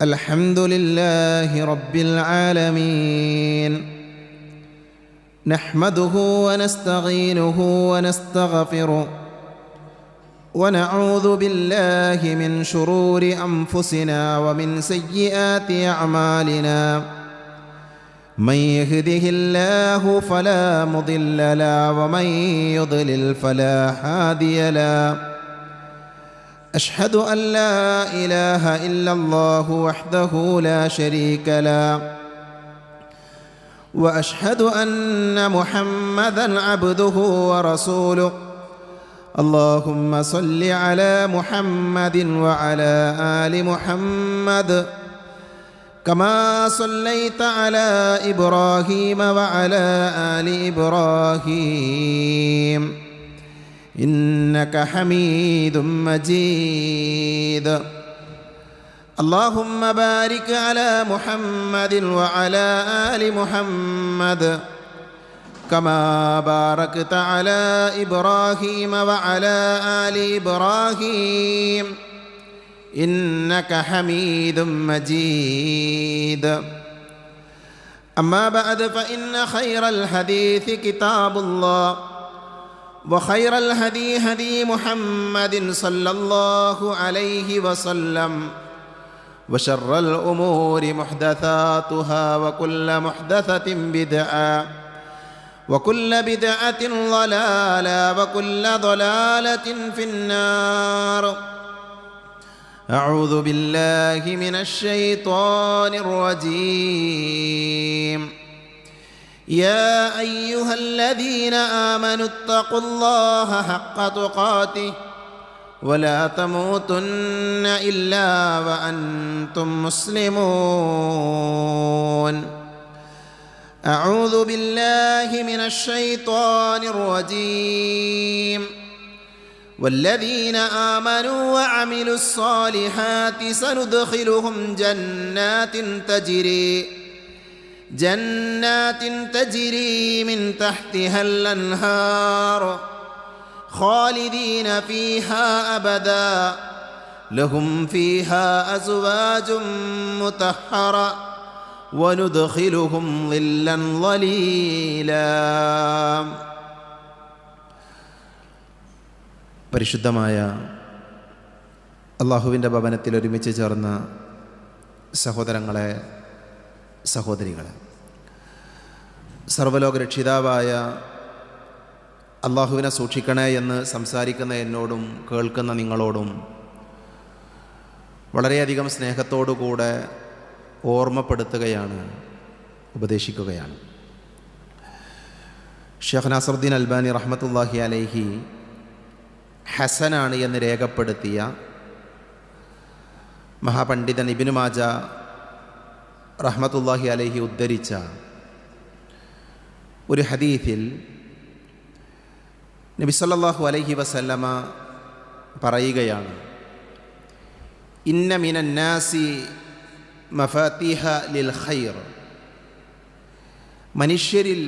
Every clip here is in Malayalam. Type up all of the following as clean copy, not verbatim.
الحمد لله رب العالمين نحمده ونستعينه ونستغفره ونعوذ بالله من شرور أنفسنا ومن سيئات أعمالنا من يهده الله فلا مضل له ومن يضلل فلا هادي له أشهد أن لا إله إلا الله وحده لا شريك له وأشهد أن محمدًا عبده ورسوله اللهم صل على محمد وعلى آل محمد كما صليت على إبراهيم وعلى آل إبراهيم إنك حميد مجيد اللهم بارك على محمد وعلى آل محمد كما باركت على إبراهيم وعلى آل إبراهيم إنك حميد مجيد أما بعد فإن خير الحديث كتاب الله وخير الهدي هدي محمد صلى الله عليه وسلم وشر الأمور محدثاتها وكل محدثة بدعة وكل بدعة ضلالة وكل ضلالة في النار أعوذ بالله من الشيطان الرجيم يا أيها الذين آمنوا اتقوا الله حق تقاته ولا تموتن إلا وأنتم مسلمون أعوذ بالله من الشيطان الرجيم والذين آمنوا وعملوا الصالحات سندخلهم جنات تجري من تحتها الأنهار خالدين فيها أبدا لهم فيها أزواج مطهرة وندخلهم ظلا ظليلا. പരിശുദ്ധമായ അള്ളാഹുവിൻ്റെ ഭവനത്തിൽ ഒരുമിച്ച് ചേർന്ന സഹോദരങ്ങളെ, സഹോദരികളെ, സർവ്വലോക രക്ഷിതാവായ അള്ളാഹുവിനെ സൂക്ഷിക്കണേ എന്ന് സംസാരിക്കുന്ന എന്നോടും കേൾക്കുന്ന നിങ്ങളോടും വളരെയധികം സ്നേഹത്തോടുകൂടെ ഓർമ്മപ്പെടുത്തുകയാണ്, ഉപദേശിക്കുകയാണ്. ഷെയ്ഖ് നാസറുദ്ദീൻ അൽബാനി റഹ്മത്തുള്ളാഹി അലൈഹി ഹസനാണ് എന്ന് രേഖപ്പെടുത്തിയ മഹാപണ്ഡിതൻ ഇബ്നു മാജ റഹ്മത്തുള്ളാഹി അലൈഹി ഉദ്ധരിച്ച ഒരു ഹദീസിൽ നബി സല്ലല്ലാഹു അലൈഹി വസല്ലമ പറയുകയാണ്, ഇന്ന മിനൻ നാസി മഫാത്തിഹ ലിൽ ഖൈർ. മനുഷ്യരിൽ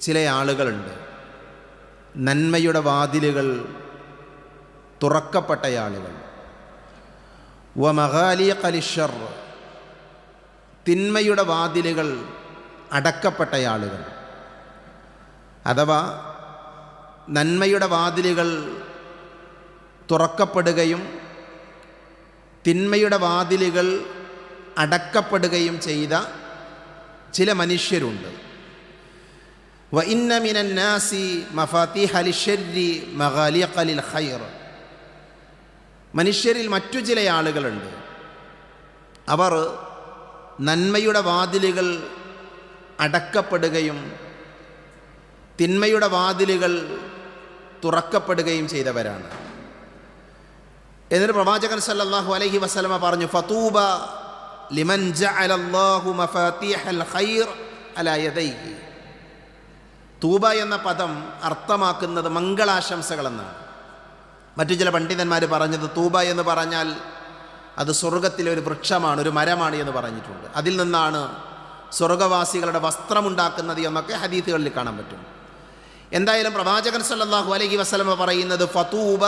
ചില ആളുകളുണ്ട്, നന്മയുടെ വാതിലുകൾ തുറക്കപ്പെട്ട ആളുകൾ. വ മഗാലിഖ ലിശ്ശർ, തിന്മയുടെ വാതിലുകൾ അടക്കപ്പെട്ട ആളുകൾ. അഥവാ നന്മയുടെ വാതിലുകൾ തുറക്കപ്പെടുകയും തിന്മയുടെ വാതിലുകൾ അടക്കപ്പെടുകയും ചെയ്ത ചില മനുഷ്യരുണ്ട്. വ ഇന്ന മിനൻ നാസി മഫാത്തിഹ ലിശ്ശർരി മഗാലിഖ ലിൽ ഖൈർ. മനുഷ്യരിൽ മറ്റു ചില ആളുകളുണ്ട്, അവർ നന്മയുടെ വാതിലുകൾ അടക്കപ്പെടുകയും തിന്മയുടെ വാതിലുകൾ തുറക്കപ്പെടുകയും ചെയ്തവരാണ്. എന്നിട്ട് പ്രവാചകൻ സല്ലല്ലാഹു അലൈഹി വസല്ലമ പറഞ്ഞു, ഫതൂബ ലിമൻ ജഅലല്ലാഹു മഫാത്തിഹൽ ഖൈർ അലാ യദൈഹി. തൂബ എന്ന പദം അർത്ഥമാക്കുന്നത് മംഗളാശംസകൾ എന്നാണ്. മറ്റു ചില പണ്ഡിതന്മാർ പറഞ്ഞത് തൂബ എന്ന് പറഞ്ഞാൽ അത് സ്വർഗത്തിലെ ഒരു വൃക്ഷമാണ്, ഒരു മരമാണ് എന്ന് പറഞ്ഞിട്ടുണ്ട്. അതിൽ നിന്നാണ് സ്വർഗവാസികളുടെ വസ്ത്രമുണ്ടാക്കുന്നത് എന്നൊക്കെ ഹദീസുകളിൽ കാണാൻ പറ്റും. എന്തായാലും പ്രവാചകൻ സല്ലല്ലാഹു അലൈഹി വസല്ലമ പറയുന്നത് ഫതൂബ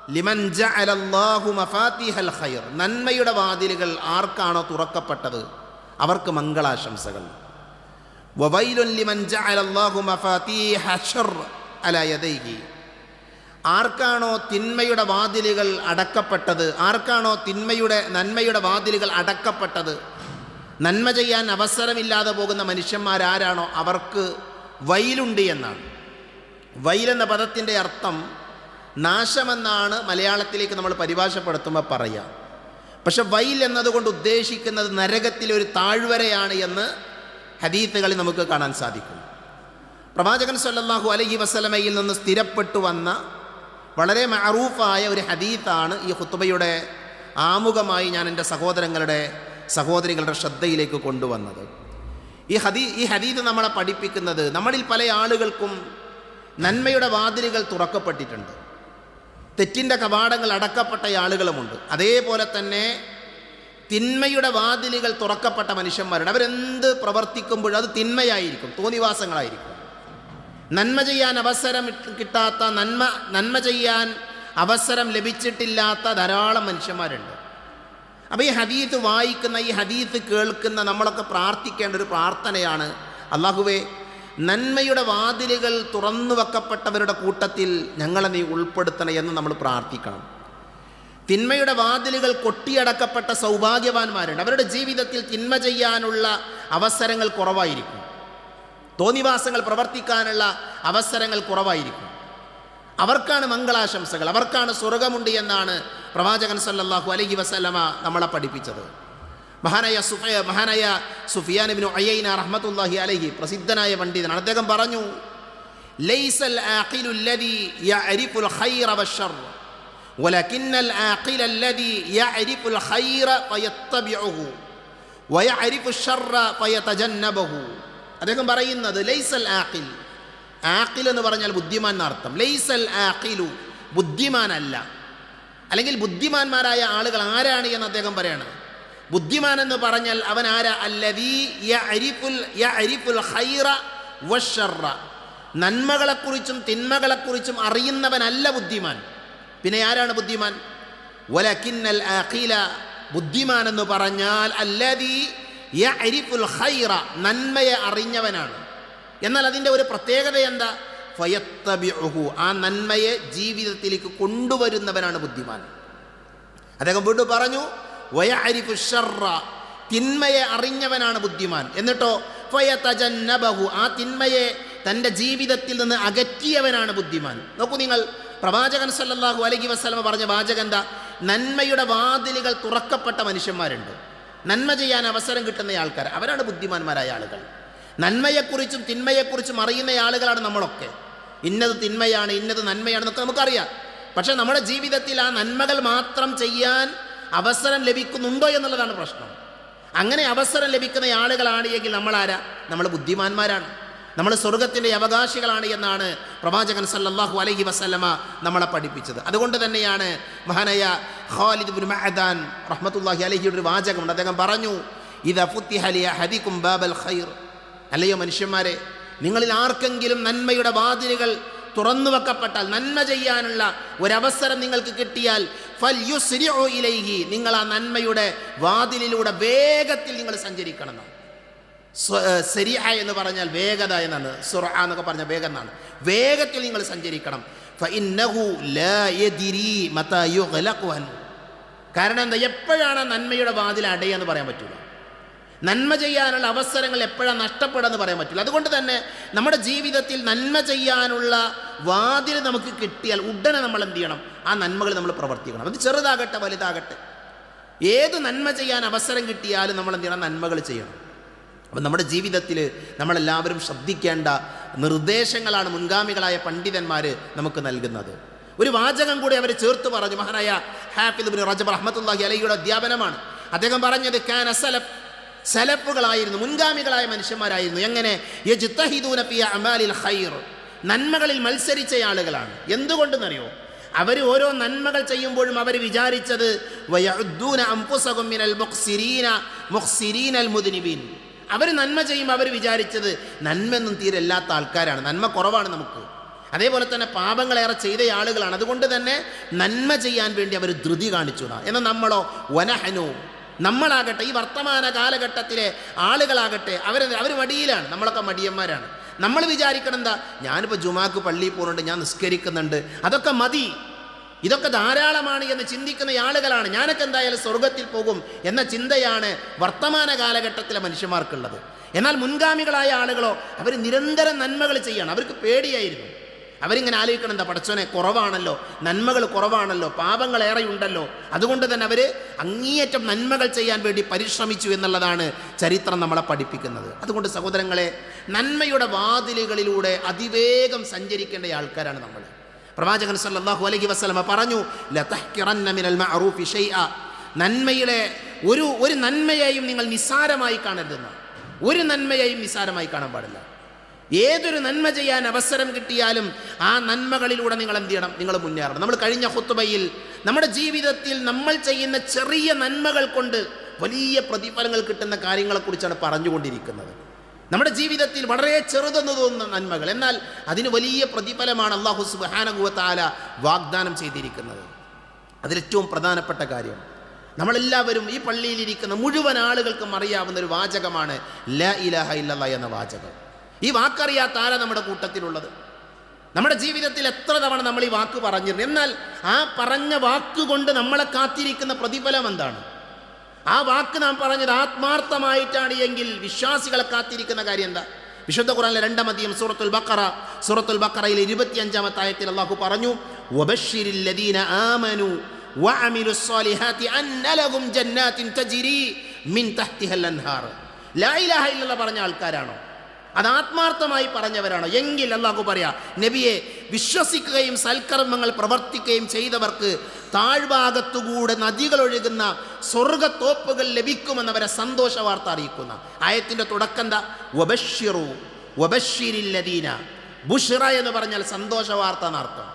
ലിമൻ ജഅലല്ലാഹു മഫാത്തിഹൽ ഖൈർ, നന്മയുടെ വാതിലുകൾ ആർക്കാണോ തുറക്കപ്പെട്ടത് അവർക്ക് മംഗളാശംസകൾ. വവൈലുൻ ലിമൻ ജഅലല്ലാഹു മഫാത്തിഹ ശർർ അലാ യദൈഹി, ആർക്കാണോ തിന്മയുടെ വാതിലുകൾ അടക്കപ്പെട്ടത്, ആർക്കാണോ നന്മയുടെ വാതിലുകൾ അടക്കപ്പെട്ടത്, നന്മ ചെയ്യാൻ അവസരമില്ലാതെ പോകുന്ന മനുഷ്യന്മാരാരാണോ അവർക്ക് വൈലുണ്ട് എന്നാണ്. വൈലെന്ന പദത്തിൻ്റെ അർത്ഥം നാശമെന്നാണ് മലയാളത്തിലേക്ക് നമ്മൾ പരിഭാഷപ്പെടുത്തുമ്പോൾ പറയുക. പക്ഷെ വൈൽ എന്നതുകൊണ്ട് ഉദ്ദേശിക്കുന്നത് നരകത്തിലെ ഒരു താഴ്വരയാണ് എന്ന് ഹദീത്തുകളിൽ നമുക്ക് കാണാൻ സാധിക്കും. പ്രവാചകൻ സല്ലല്ലാഹു അലൈഹി വസല്ലമയിൽ നിന്ന് സ്ഥിരപ്പെട്ടു വന്ന വളരെ മഅറൂഫായ ഒരു ഹദീത്താണ് ഈ ഖുത്ബയുടെ ആമുഖമായി ഞാൻ എൻ്റെ സഹോദരികളുടെ ശ്രദ്ധയിലേക്ക് കൊണ്ടുവന്നത്. ഈ ഹദീത്ത് നമ്മളെ പഠിപ്പിക്കുന്നത്, നമ്മളിൽ പല ആളുകൾക്കും നന്മയുടെ വാതിലുകൾ തുറക്കപ്പെട്ടിട്ടുണ്ട്, തെറ്റിൻ്റെ കവാടങ്ങൾ അടക്കപ്പെട്ട ആളുകളുമുണ്ട്. അതേപോലെ തന്നെ തിന്മയുടെ വാതിലുകൾ തുറക്കപ്പെട്ട മനുഷ്യന്മാരുണ്ട്. അവരെന്ത് പ്രവർത്തിക്കുമ്പോഴും അത് തിന്മയായിരിക്കും, തോന്നിവാസങ്ങളായിരിക്കും. നന്മ ചെയ്യാൻ അവസരം കിട്ടാത്ത, നന്മ ചെയ്യാൻ അവസരം ലഭിച്ചിട്ടില്ലാത്ത ധാരാളം മനുഷ്യന്മാരുണ്ട്. അപ്പോൾ ഈ ഹദീത്ത് വായിക്കുന്ന, ഈ ഹദീത്ത് കേൾക്കുന്ന നമ്മളൊക്കെ പ്രാർത്ഥിക്കേണ്ട ഒരു പ്രാർത്ഥനയാണ്, അല്ലാഹുവേ നന്മയുടെ വാതിലുകൾ തുറന്നു വെക്കപ്പെട്ടവരുടെ കൂട്ടത്തിൽ ഞങ്ങളെ നീ ഉൾപ്പെടുത്തണേ എന്ന് നമ്മൾ പ്രാർത്ഥിക്കണം. തിന്മയുടെ വാതിലുകൾ കൊട്ടിയടക്കപ്പെട്ട സൗഭാഗ്യവാന്മാരുണ്ട്. അവരുടെ ജീവിതത്തിൽ തിന്മ ചെയ്യാനുള്ള അവസരങ്ങൾ കുറവായിരിക്കും, തോന്നിവാസങ്ങൾ പ്രവർത്തിക്കാനുള്ള അവസരങ്ങൾ കുറവായിരിക്കും. അവർക്കാണ് മംഗളാശംസകൾ, അവർക്കാണ് സ്വർഗമുണ്ട് എന്നാണ് പ്രവാചകൻ സല്ലല്ലാഹു അലൈഹി വസല്ലമ നമ്മളെ പഠിപ്പിച്ചത്. മഹാനായ സുഫിയാൻ ഇബ്നു ഉയൈന റഹ്മത്തുള്ളാഹി അലൈഹി, പ്രസിദ്ധനായ പണ്ഡിതനാണ്. അദ്ദേഹം പറഞ്ഞു, ലൈസൽ ആഖിലു അല്ലദീ യഅരിഫുൽ ഖൈറ വശർ വലകിന്നൽ ആഖില അല്ലദീ യഅരിഫുൽ ഖൈറ ഫയത്തബിഉഹു വയഅരിഫുൽ ശർറ ഫയതജന്നബഹു. അദ്ദേഹം പറയുന്നത്, ലൈസൽ ആഖിൽ, ആഖിൽ എന്ന് പറഞ്ഞാൽ ബുദ്ധിമാൻ എന്നർത്ഥം. ലൈസൽ ആഖിലു, ബുദ്ധിമാനല്ല, അല്ലെങ്കിൽ ബുദ്ധിമാന്മാരായ ആളുകൾ ആരാണ് എന്ന് അദ്ദേഹം പറയാണ്. ബുദ്ധിമാൻ എന്ന് പറഞ്ഞാൽ അവൻ ആരാ? അല്ലദീ യഅരിഫുൽ ഖൈറ വശർറ, നന്മകളെക്കുറിച്ചും തിന്മകളെക്കുറിച്ചും അറിയുന്നവനല്ല ബുദ്ധിമാൻ. പിന്നെ ആരാണ് ബുദ്ധിമാൻ? വലകിന്നൽ ആഖില, ബുദ്ധിമാൻ എന്ന് പറഞ്ഞാൽ അല്ലദീ യഅരിഫുൽ ഖൈറ, നന്മയെ അറിഞ്ഞവനാണ്. എന്നാൽ അതിൻ്റെ ഒരു പ്രത്യേകത എന്താ? ഫയത്തബിഉഹു, ആ നന്മയെ ജീവിതത്തിലേക്ക് കൊണ്ടുവരുന്നവനാണ് ബുദ്ധിമാൻ. അദ്ദേഹം വീണ്ടും പറഞ്ഞു, വയഅരിഫു ശർറ, തിന്മയെ അറിഞ്ഞവനാണ് ബുദ്ധിമാൻ. എന്നിട്ടോ ഫയതജന്നബഹു, ആ തിന്മയെ തൻ്റെ ജീവിതത്തിൽ നിന്ന് അകറ്റിയവനാണ് ബുദ്ധിമാൻ. നോക്കൂ നിങ്ങൾ, പ്രവാചകൻ സല്ലല്ലാഹു അലൈഹി വസല്ലമ പറഞ്ഞ വാചകം എന്താ? നന്മയുടെ വാതിലുകൾ തുറക്കപ്പെട്ട മനുഷ്യന്മാരുണ്ട്, നന്മ ചെയ്യാൻ അവസരം കിട്ടുന്ന ആൾക്കാർ, അവരാണ് ബുദ്ധിമാന്മാരായ ആളുകൾ. നന്മയെക്കുറിച്ചും തിന്മയെക്കുറിച്ചും അറിയുന്ന ആളുകളാണ് നമ്മളൊക്കെ. ഇന്നത് തിന്മയാണ്, ഇന്നത് നന്മയാണെന്നൊക്കെ നമുക്കറിയാം. പക്ഷേ നമ്മുടെ ജീവിതത്തിൽ ആ നന്മകൾ മാത്രം ചെയ്യാൻ അവസരം ലഭിക്കുന്നുണ്ടോ എന്നുള്ളതാണ് പ്രശ്നം. അങ്ങനെ അവസരം ലഭിക്കുന്ന ആളുകളാണ് എങ്കിൽ നമ്മളാരാ? നമ്മൾ ബുദ്ധിമാന്മാരാണ്, നമ്മൾ സ്വർഗത്തിൻ്റെ അവകാശികളാണ് എന്നാണ് പ്രവാചകൻ സല്ലല്ലാഹു അലൈഹി വസല്ലമ നമ്മളെ പഠിപ്പിച്ചത്. അതുകൊണ്ട് തന്നെയാണ് മഹാനായ ഖാലിദ് ഇബ്നു മഅദാൻ റഹ്മത്തുള്ളാഹി അലൈഹിയുടെ ഒരു വാചകമുണ്ട്. അദ്ദേഹം പറഞ്ഞു, ഇദാ ഫുത്തിഹ ലി അഹദികും ബാബൽ ഖൈർ, അല്ലയോ മനുഷ്യന്മാരെ, നിങ്ങളിൽ ആർക്കെങ്കിലും നന്മയുടെ വാതിലുകൾ തുറന്നു വെക്കപ്പെട്ടാൽ, നന്മ ചെയ്യാനുള്ള ഒരവസരം നിങ്ങൾക്ക് കിട്ടിയാൽ, ഫൽയുസ്രിഉ ഇലൈഹി, നിങ്ങൾ ആ നന്മയുടെ വാതിലിലൂടെ വേഗത്തിൽ നിങ്ങൾ സഞ്ചരിക്കണം. സരിഅ എന്ന് പറഞ്ഞാൽ വേഗത എന്നാണ്, സുർഅ എന്നൊക്കെ പറഞ്ഞാൽ വേഗം എന്നാണ്. വേഗത്തിൽ നിങ്ങൾ സഞ്ചരിക്കണം. ഫഇന്നഹു ലാ യദ്രി മതാ യുഗ്ലഖു അൻഹു, കാരണം എന്താ? എപ്പോഴാണ് നന്മയുടെ വാതിൽ അടയെന്ന് പറയാൻ പറ്റില്ല. നന്മ ചെയ്യാനുള്ള അവസരങ്ങൾ എപ്പോഴാണ് നഷ്ടപ്പെടുകയെന്ന് പറയാൻ പറ്റില്ല. അതുകൊണ്ട് തന്നെ നമ്മുടെ ജീവിതത്തിൽ നന്മ ചെയ്യാനുള്ള വാതിൽ നമുക്ക് കിട്ടിയാൽ ഉടനെ നമ്മൾ എന്ത് ചെയ്യണം? ആ നന്മകൾ നമ്മൾ പ്രവർത്തിക്കണം. അത് ചെറുതാകട്ടെ വലുതാകട്ടെ, ഏത് നന്മ ചെയ്യാൻ അവസരം കിട്ടിയാലും നമ്മൾ എന്ത് ചെയ്യണം? നന്മകൾ ചെയ്യണം. അപ്പം നമ്മുടെ ജീവിതത്തിൽ നമ്മളെല്ലാവരും ശ്രദ്ധിക്കേണ്ട നിർദ്ദേശങ്ങളാണ് മുൻഗാമികളായ പണ്ഡിതന്മാർ നമുക്ക് നൽകുന്നത്. ഒരു വാചകം കൂടി അവർ ചേർത്ത് പറഞ്ഞു. മഹാനായ ഹാഫിദ് ഇബ്നു റജബ് റഹ്മത്തുള്ളാഹി അലൈഹിയുടെ അധ്യാപനമാണ്. അദ്ദേഹം പറഞ്ഞത്, കാന സലഫ്, സലഫുകളായിരുന്നു, മുൻഗാമികളായ മനുഷ്യന്മാരായിരുന്നു. എങ്ങനെ? യജ്തഹിദൂന ഫീ അമാലിൽ ഖൈർ, നന്മകളിൽ മത്സരിച്ച ആളുകളാണ്. എന്തുകൊണ്ടെന്നറിയോ? അവർ ഓരോ നന്മകൾ ചെയ്യുമ്പോഴും അവർ വിചാരിച്ചത് വയഉദ്ദൂന അൻഫുസഹും മിനൽ മുഖ്സിരീനൽ മുദ്നിബീൻ, അവർ നന്മ ചെയ്യുമ്പോൾ അവർ വിചാരിച്ചത് നന്മയൊന്നും തീരെ ഇല്ലാത്ത ആൾക്കാരാണ്, നന്മ കുറവാണ് നമുക്ക്. അതേപോലെ തന്നെ പാപങ്ങളേറെ ചെയ്ത ആളുകളാണ്. അതുകൊണ്ട് തന്നെ നന്മ ചെയ്യാൻ വേണ്ടി അവർ ധൃതി കാണിച്ചു. എന്നാൽ നമ്മളോ വനഹനു, നമ്മളാകട്ടെ ഈ വർത്തമാന കാലഘട്ടത്തിലെ ആളുകളാകട്ടെ അവർ മടിയിലാണ്. നമ്മളൊക്കെ മടിയന്മാരാണ്. നമ്മൾ വിചാരിക്കണം എന്താ, ഞാനിപ്പോൾ ജുമാക്ക് പള്ളിയിൽ പോകുന്നുണ്ട്, ഞാൻ നിസ്കരിക്കുന്നുണ്ട്, അതൊക്കെ മതി, ഇതൊക്കെ ധാരാളമാണ് എന്ന് ചിന്തിക്കുന്ന ആളുകളാണ്. ഞാനൊക്കെ എന്തായാലും സ്വർഗത്തിൽ പോകും എന്ന ചിന്തയാണ് വർത്തമാന കാലഘട്ടത്തിലെ മനുഷ്യന്മാർക്കുള്ളത്. എന്നാൽ മുൻഗാമികളായ ആളുകളോ അവർ നിരന്തരം നന്മകൾ ചെയ്യണം. അവർക്ക് പേടിയായിരുന്നു. അവരിങ്ങനെ ആലോചിക്കണം, എന്താ പടച്ചോനെ കുറവാണല്ലോ, നന്മകൾ കുറവാണല്ലോ, പാപങ്ങളേറെയുണ്ടല്ലോ, അതുകൊണ്ട് തന്നെ അവർ അങ്ങേയറ്റം നന്മകൾ ചെയ്യാൻ വേണ്ടി പരിശ്രമിച്ചു എന്നുള്ളതാണ് ചരിത്രം നമ്മളെ പഠിപ്പിക്കുന്നത്. അതുകൊണ്ട് സഹോദരങ്ങളെ, നന്മയുടെ വാതിലുകളിലൂടെ അതിവേഗം സഞ്ചരിക്കേണ്ട ആൾക്കാരാണ് നമ്മൾ. പ്രവാചകൻ സല്ലല്ലാഹു അലൈഹി വസല്ലമ പറഞ്ഞു, ലതഹ്കിറന്ന മിനൽ മഅറൂഫി ഷൈഅ, നന്മയുടെ ഒരു നന്മയെയും നിങ്ങൾ നിസ്സാരമായി കാണരുതെന്ന്. ഒരു നന്മയെയും നിസ്സാരമായി കാണാൻ പാടില്ല. ഏതൊരു നന്മ ചെയ്യാൻ അവസരം കിട്ടിയാലും ആ നന്മകളിലൂടെ നിങ്ങൾ എന്ത് ചെയ്യണം, നിങ്ങൾ മുന്നേറണം. നമ്മൾ കഴിഞ്ഞ ഖുത്ബയിൽ നമ്മുടെ ജീവിതത്തിൽ നമ്മൾ ചെയ്യുന്ന ചെറിയ നന്മകൾ കൊണ്ട് വലിയ പ്രതിഫലങ്ങൾ കിട്ടുന്ന കാര്യങ്ങളെക്കുറിച്ചാണ് പറഞ്ഞുകൊണ്ടിരിക്കുന്നത്. നമ്മുടെ ജീവിതത്തിൽ വളരെ ചെറുതെന്ന് തോന്നുന്ന നന്മകൾ, എന്നാൽ അതിന് വലിയ പ്രതിഫലമാണ് അല്ലാഹു സുബ്ഹാനഹു വ തആല വാഗ്ദാനം ചെയ്തിരിക്കുന്നത്. അതിലേറ്റവും പ്രധാനപ്പെട്ട കാര്യം, നമ്മളെല്ലാവരും ഈ പള്ളിയിലിരിക്കുന്ന മുഴുവൻ ആളുകൾക്കും അറിയാവുന്ന ഒരു വാചകമാണ് ലാ ഇലാഹ ഇല്ലല്ലാഹ് എന്ന വാചകം. ഈ വാക്കറിയാത്ത ആരാ നമ്മുടെ കൂട്ടത്തിലുള്ളത്? നമ്മുടെ ജീവിതത്തിൽ എത്ര തവണ നമ്മൾ ഈ വാക്ക് പറഞ്ഞിരുന്നു. എന്നാൽ ആ പറഞ്ഞ വാക്കുകൊണ്ട് നമ്മളെ കാത്തിരിക്കുന്ന പ്രതിഫലം എന്താണ്? ആ വാക്ക് നാം പറഞ്ഞത് ആത്മാർത്ഥമായിട്ടാണ് എങ്കിൽ വിശ്വാസികളെ കാത്തിരിക്കുന്ന കാര്യം എന്താ? വിശുദ്ധ ഖുർആനിലെ 2-ാം അധ്യായം സൂറത്തുൽ ബഖറയിലെ 25-ാമത്തെ ആയത്തിൽ അല്ലാഹു പറഞ്ഞു, വബശ്ശിരിൽ ലദീന ആമനു വഅമിലുസ് സ്വാലിഹാത്തി അന്ന ലഹും ജന്നാത്തിൻ തജ്രി മിൻ തഹ്തിഹൽ അൻഹാർ. ലാ ഇലാഹ ഇല്ലല്ലാഹ് പറഞ്ഞ ആൾക്കാരാണോ? അത് ആത്മാർത്ഥമായി പറഞ്ഞവരാണോ? എങ്കിൽ അല്ലാഹു പറയാ, നബിയെ, വിശ്വസിക്കുകയും സൽക്കർമ്മങ്ങൾ പ്രവർത്തിക്കുകയും ചെയ്തവർക്ക് താഴ്ഭാഗത്തുകൂടെ നദികൾ ഒഴുകുന്ന സ്വർഗത്തോപ്പുകൾ ലഭിക്കുമെന്നവരെ സന്തോഷ വാർത്ത അറിയിക്കുന്ന ആയത്തിന്റെ തുടക്കം എന്താ? വബശ്ശിരിൽ ലദീന. ബുഷ്റ എന്ന് പറഞ്ഞാൽ സന്തോഷ വാർത്ത എന്നർത്ഥം.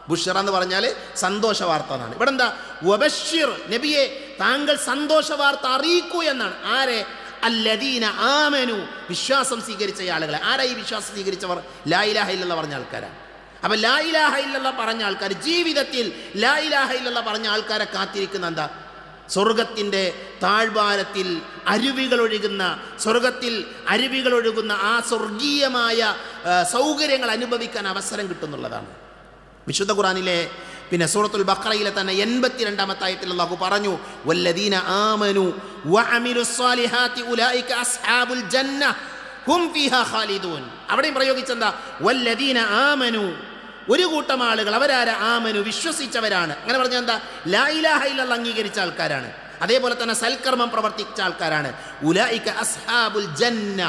ബുഷ്റ എന്ന് പറഞ്ഞാൽ സന്തോഷ വാർത്ത എന്നാണ്. ഇവിടെ എന്താ? വബശ്ശിർ, നബിയെ താങ്കൾ സന്തോഷ വാർത്ത അറിയിക്കൂ എന്നാണ്. ആരെ? അല്ലദീന ആമനു, വിശ്വാസം സ്വീകരിച്ച ആളുകളെ. ആരാ ഈ വിശ്വാസം സ്വീകരിച്ചവർ? ലാ ഇലാഹ ഇല്ലല്ലാഹ് പറഞ്ഞ ആൾക്കാരാണ്. അപ്പൊ ലാ ഇലാഹ ഇല്ലല്ലാഹ് പറഞ്ഞ ആൾക്കാർ, ജീവിതത്തിൽ ലാ ഇലാഹ ഇല്ലല്ലാഹ് പറഞ്ഞ ആൾക്കാരെ കാത്തിരിക്കുന്ന എന്താ? സ്വർഗത്തിന്റെ താഴ്വാരത്തിൽ സ്വർഗത്തിൽ അരുവികൾ ഒഴുകുന്ന ആ സ്വർഗീയമായ സൗകര്യങ്ങൾ അനുഭവിക്കാൻ അവസരം കിട്ടുന്നുള്ളതാണ്. വിശുദ്ധ ഖുർആനിലെ സൂറത്തുൽ ബഖറയിലെ തന്നെ 82-ാമത്തെ ആയത്തിൽ അല്ലാഹു പറഞ്ഞു, വല്ലദീന ആമനു വഅമിലുസ് സ്വാലിഹാത്തി ഉലൈക അസ്ഹാബുൽ ജന്ന ഹും ഫീഹാ ഖാലിദൂൻ. അവിടെയും പ്രയോഗിച്ചെന്താ? വല്ലദീന ആമനു, ഒരു കൂട്ടം ആളുകൾ. അവരാര? ആമനു, വിശ്വസിച്ചവരാണ്. അങ്ങനെ പറഞ്ഞാൽ എന്താ? ലാ ഇലാഹ ഇല്ലല്ലാഹ് അംഗീകരിച്ച ആൾക്കാരാണ്. അതേപോലെ തന്നെ സൽക്കർമ്മം പ്രവർത്തിച്ച ആൾക്കാരാണ്. ഉലൈക അസ്ഹാബുൽ ജന്ന,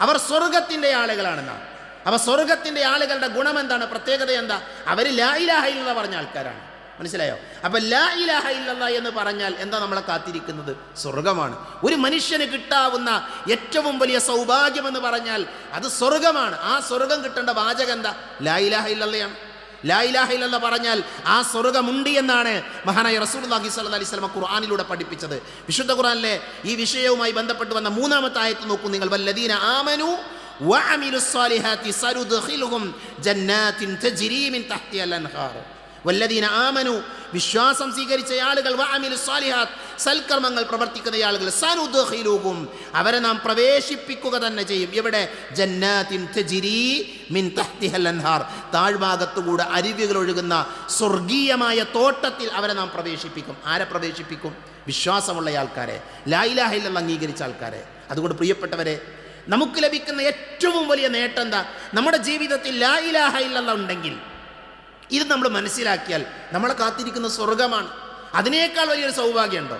അവർ സ്വർഗത്തിന്റെ ആളുകളാണെന്നാണ്. അപ്പൊ സ്വർഗത്തിന്റെ ആളുകളുടെ ഗുണം എന്താണ്? പ്രത്യേകത എന്താ? അവർ ലാ ഇലാഹ ഇല്ലല്ലാഹ് പറഞ്ഞ ആൾക്കാരാണ്. മനസ്സിലായോ? അപ്പൊ ലാ ഇലാഹ ഇല്ലല്ലാഹ് എന്ന് പറഞ്ഞാൽ എന്താ നമ്മളെ കാത്തിരിക്കുന്നത്? സ്വർഗമാണ്. ഒരു മനുഷ്യന് കിട്ടാവുന്ന ഏറ്റവും വലിയ സൗഭാഗ്യം എന്ന് പറഞ്ഞാൽ അത് സ്വർഗമാണ്. ആ സ്വർഗം കിട്ടേണ്ട വാചകം എന്താ? ലാ ഇലാഹ ഇല്ലല്ലാഹ്. ലാ ഇലാഹ ഇല്ലല്ലാഹ് പറഞ്ഞാൽ ആ സ്വർഗമുണ്ട് എന്നാണ് മഹാനായ റസൂലുള്ളാഹി സ്വല്ലല്ലാഹി അലൈഹി വസല്ലം ഖുർആനിലൂടെ പഠിപ്പിച്ചത്. വിശുദ്ധ ഖുർആനിലെ ഈ വിഷയവുമായി ബന്ധപ്പെട്ട് വന്ന 3-ാമത്തെ ആയത്ത് നോക്കൂ നിങ്ങൾ. വല്ലദീന ആമനു വഅമിലുസ് സ്വാലിഹാത്തി സനുദ്ഖിലുഹും ജന്നാത്തിൻ തജ്രി മിൻ തഹ്തിഹൽ അൻഹാർ. വല്ലദീന ആമനു, വിശ്വാസം സ്വീകരിച്ച ആളുകൾ, വഅമിലുസ് സ്വാലിഹാത്ത്, സൽക്കർമ്മങ്ങൾ പ്രവർത്തിക്കുന്ന ആളുകൾ, സനുദ്ഖിലുഹും, അവരെ നാം പ്രവേശിപ്പിക്കുക തന്നെ ചെയ്യും. എവിടെ? ജന്നാത്തിൻ തജ്രി മിൻ തഹ്തിഹൽ അൻഹാർ, താഴ്ഭാഗത്തുകൂടെ അരുവികൾ ഒഴുകുന്ന സ്വർഗീയമായ തോട്ടത്തിൽ അവരെ നാം പ്രവേശിപ്പിക്കും. ആരെ പ്രവേശിപ്പിക്കും? വിശ്വാസമുള്ള ആൾക്കാരെ, ലാ ഇലാഹ ഇല്ലല്ലാഹ് അംഗീകരിച്ച ആൾക്കാരെ. അതുകൊണ്ട് പ്രിയപ്പെട്ടവരെ, നമുക്ക് ലഭിക്കുന്ന ഏറ്റവും വലിയ നേട്ടം എന്താ? നമ്മുടെ ജീവിതത്തിൽ ലാ ഇലാഹ ഇല്ലല്ലാഹ് ഉണ്ടെങ്കിൽ, ഇത് നമ്മൾ മനസ്സിലാക്കിയാൽ നമ്മളെ കാത്തിരിക്കുന്ന സ്വർഗമാണ്. അതിനേക്കാൾ വലിയൊരു സൗഭാഗ്യമുണ്ടോ?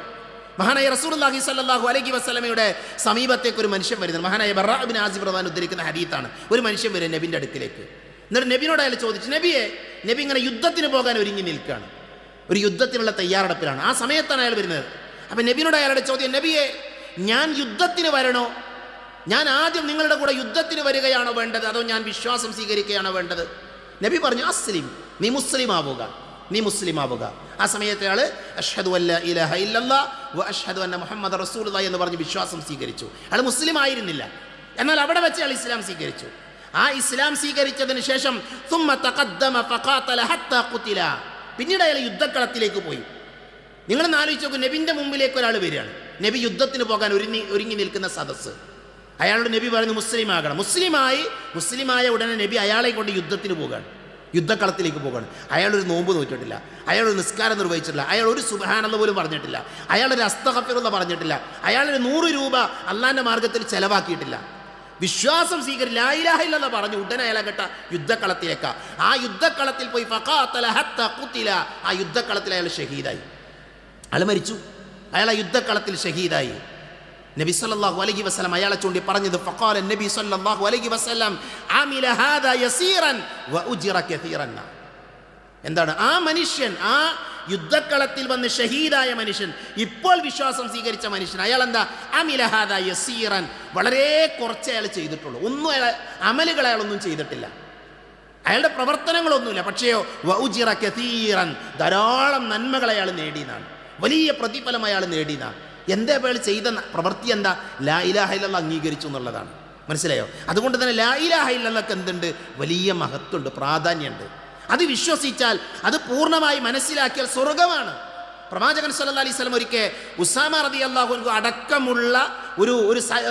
മഹാനായ റസൂലുള്ളാഹി സ്വല്ലല്ലാഹു അലൈഹി വസല്ലമയുടെ സമീപത്തേക്ക് ഒരു മനുഷ്യൻ വരുന്നത് മഹാനായ ബറാ ഇബ്നു ആസിബ് റളിയല്ലാഹു അൻഹു ഉദ്ധരിക്കുന്ന ഹദീത്താണ്. ഒരു മനുഷ്യൻ വരും നബിൻ്റെ അടുക്കിലേക്ക്. എന്നിട്ട് നബിനോട് അയാൾ ചോദിച്ചു, നബിയെ, നബി ഇങ്ങനെ യുദ്ധത്തിന് പോകാൻ ഒരുങ്ങി നിൽക്കുകയാണ്, ഒരു യുദ്ധത്തിനുള്ള തയ്യാറെടുപ്പിലാണ്. ആ സമയത്താണ് അയാൾ വരുന്നത്. അപ്പം നബിനോട് അയാളുടെ ചോദ്യം, നബിയെ, ഞാൻ യുദ്ധത്തിന് വരണോ? ഞാൻ ആദ്യം നിങ്ങളുടെ കൂടെ യുദ്ധത്തിന് വരികയാണോ വേണ്ടത്, അതോ ഞാൻ വിശ്വാസം സ്വീകരിക്കുകയാണോ വേണ്ടത്? നബി പറഞ്ഞു, അസ്ലിം, നീ മുസ്ലിം ആവുക. ആ സമയത്ത് അയാൾ അഷ്ഹദു അല്ലാ ഇലാഹ ഇല്ലല്ലാഹ് വ അഷ്ഹദു അന്ന മുഹമ്മദ റസൂലുള്ളാഹി എന്ന് പറഞ്ഞ് വിശ്വാസം സ്വീകരിച്ചു. അയാൾ മുസ്ലിം ആയിരുന്നില്ല, എന്നാൽ അവിടെ വെച്ച് അയാൾ ഇസ്ലാം സ്വീകരിച്ചു. ആ ഇസ്ലാം സ്വീകരിച്ചതിന് ശേഷം സുമ്മ തഖദ്ദമ ഫഖാതല ഹത്താ ഖുതില, പിന്നീട് അയാൾ യുദ്ധക്കളത്തിലേക്ക് പോയി. നിങ്ങളൊന്ന് ആലോചിച്ച് നോക്കൂ, നബിൻ്റെ മുമ്പിലേക്ക് ഒരാൾ വരികയാണ്, നബി യുദ്ധത്തിന് പോകാൻ ഒരുങ്ങി നിൽക്കുന്ന സദസ്സ്. അയാളോട് നബി പറയുന്നു മുസ്ലിമാകണം. മുസ്ലിമായ ഉടനെ നബി അയാളെ കൊണ്ട് യുദ്ധത്തിന് പോകുകയാണ്, യുദ്ധക്കളത്തിലേക്ക് പോകുകയാണ്. അയാളൊരു നോമ്പ് നോറ്റിട്ടില്ല, അയാളൊരു നിസ്കാരം നിർവഹിച്ചിട്ടില്ല, അയാൾ ഒരു സുബ്ഹാനല്ലാഹ് പോലും പറഞ്ഞിട്ടില്ല, അയാളൊരു അസ്തഗ്ഫിറുല്ലാഹ് പറഞ്ഞിട്ടില്ല, അയാളൊരു 100 രൂപ അള്ളാഹിൻ്റെ മാർഗത്തിൽ ചെലവാക്കിയിട്ടില്ല. വിശ്വാസം സ്വീകരിച്ച് ലാ ഇലാഹ ഇല്ലല്ലാഹ് പറഞ്ഞു ഉടനെ അയാളെ കേട്ട യുദ്ധക്കളത്തിലേക്ക്. ആ യുദ്ധക്കളത്തിൽ പോയി ഫഖാതല ഹത്താ ഖുതില, ആ യുദ്ധക്കളത്തിൽ അയാൾ ഷഹീദായി, അയാൾ മരിച്ചു. അയാൾ ആ യുദ്ധക്കളത്തിൽ ഷഹീദായി. നബി സല്ലല്ലാഹു അലൈഹി വസല്ലം അയാളെ ചൂണ്ടി പറഞ്ഞത് ഫഖാല നബി സല്ലല്ലാഹു അലൈഹി വസല്ലം അമില ഹാദാ യസീറൻ വ ഉജിറ കസീറൻ. എന്താണ് ആ മനുഷ്യൻ, ആ യുദ്ധക്കളത്തിൽ വന്ന് ഷഹീദായ മനുഷ്യൻ, ഇപ്പോൾ വിശ്വാസം സ്വീകരിച്ച മനുഷ്യൻ, അയാൾ എന്താ അമില ഹാദാ യസീറൻ, വളരെ കുറച്ച് അയാൾ ചെയ്തിട്ടുള്ളൂ, ഒന്നും അമലുകൾ അയാളൊന്നും ചെയ്തിട്ടില്ല, അയാളുടെ പ്രവർത്തനങ്ങളൊന്നുമില്ല. പക്ഷേയോ വ ഉജിറ കസീറൻ, ധാരാളം നന്മകൾ അയാൾ നേടിയെന്നാണ്, വലിയ പ്രതിഫലം അയാൾ നേടിയെന്നാണ്. എന്താ അയാൾ ചെയ്ത പ്രവൃത്തി? എന്താ? ലാ ഇലാഹ ഇല്ലല്ലാഹ് അംഗീകരിച്ചു എന്നുള്ളതാണ്. മനസ്സിലായോ? അതുകൊണ്ട് തന്നെ ലാ ഇലാഹ ഇല്ലല്ലാഹ്ക്ക് എന്തുണ്ട്? വലിയ മഹത്വമുണ്ട്, പ്രാധാന്യമുണ്ട്. അത് വിശ്വസിച്ചാൽ, അത് പൂർണ്ണമായി മനസ്സിലാക്കിയാൽ സ്വർഗമാണ്. പ്രവാചകൻ സല്ലല്ലാഹു അലൈഹി വസല്ലം ഒരിക്കൽ ഉസാമ റളിയല്ലാഹു അൻഹു അടക്കമുള്ള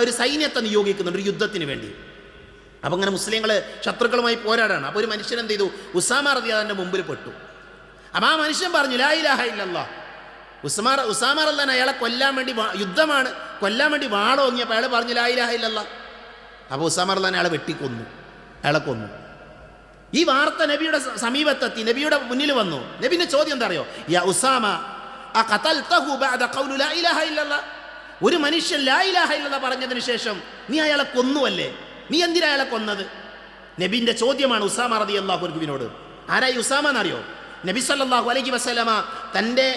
ഒരു സൈന്യത്തെ നിയോഗിക്കുന്നുണ്ട് ഒരു യുദ്ധത്തിന് വേണ്ടി. അപ്പം അങ്ങനെ മുസ്ലിങ്ങൾ ശത്രുക്കളുമായി പോരാടാണ്. അപ്പോൾ ഒരു മനുഷ്യൻ എന്ത് ചെയ്തു? ഉസാമ റളിയല്ലാഹുവിൻ്റെ മുമ്പിൽ പെട്ടു. അപ്പം ആ മനുഷ്യൻ പറഞ്ഞു ലാ ഇലാഹ ഇല്ലല്ലാഹ്. ഉസാമ റളിയല്ലാഹു അയാളെ കൊല്ലാൻ വേണ്ടി, യുദ്ധമാണ്, കൊല്ലാൻ വേണ്ടി വാളോങ്ങിയപ്പോൾ അയാൾ പറഞ്ഞു ലാ ഇലാഹ ഇല്ലല്ലാഹ്. അപ്പോൾ ഉസാമ റളിയല്ലാഹു അയാളെ വെട്ടിക്കൊന്നു, അയാളെ കൊന്നു. ഈ വാർത്ത നബിയുടെ സമീപത്തെത്തി, നബിയുടെ മുന്നിൽ വന്നു. നബിന്റെ ചോദ്യം എന്താ അറിയോ? യാ ഉസാമ അഖതൽതഹു ബഅദ ഖൗലി ലാ ഇലാഹ ഇല്ലല്ലാഹ്. ഒരു മനുഷ്യൻ ലാ ഇലാഹ ഇല്ലല്ലാഹ് പറഞ്ഞതിന് ശേഷം നീ അയാളെ കൊന്നുവല്ലേ, നീ എന്തിനാ അയാളെ കൊന്നത്? നബിന്റെ ചോദ്യമാണ് ഉസാമ റളിയല്ലാഹു അൻഹുവിനോട്. ആരായി ഉസാമ എന്നറിയോ? നബി സല്ലല്ലാഹു അലൈഹി വസല്ലമ തൻ്റെ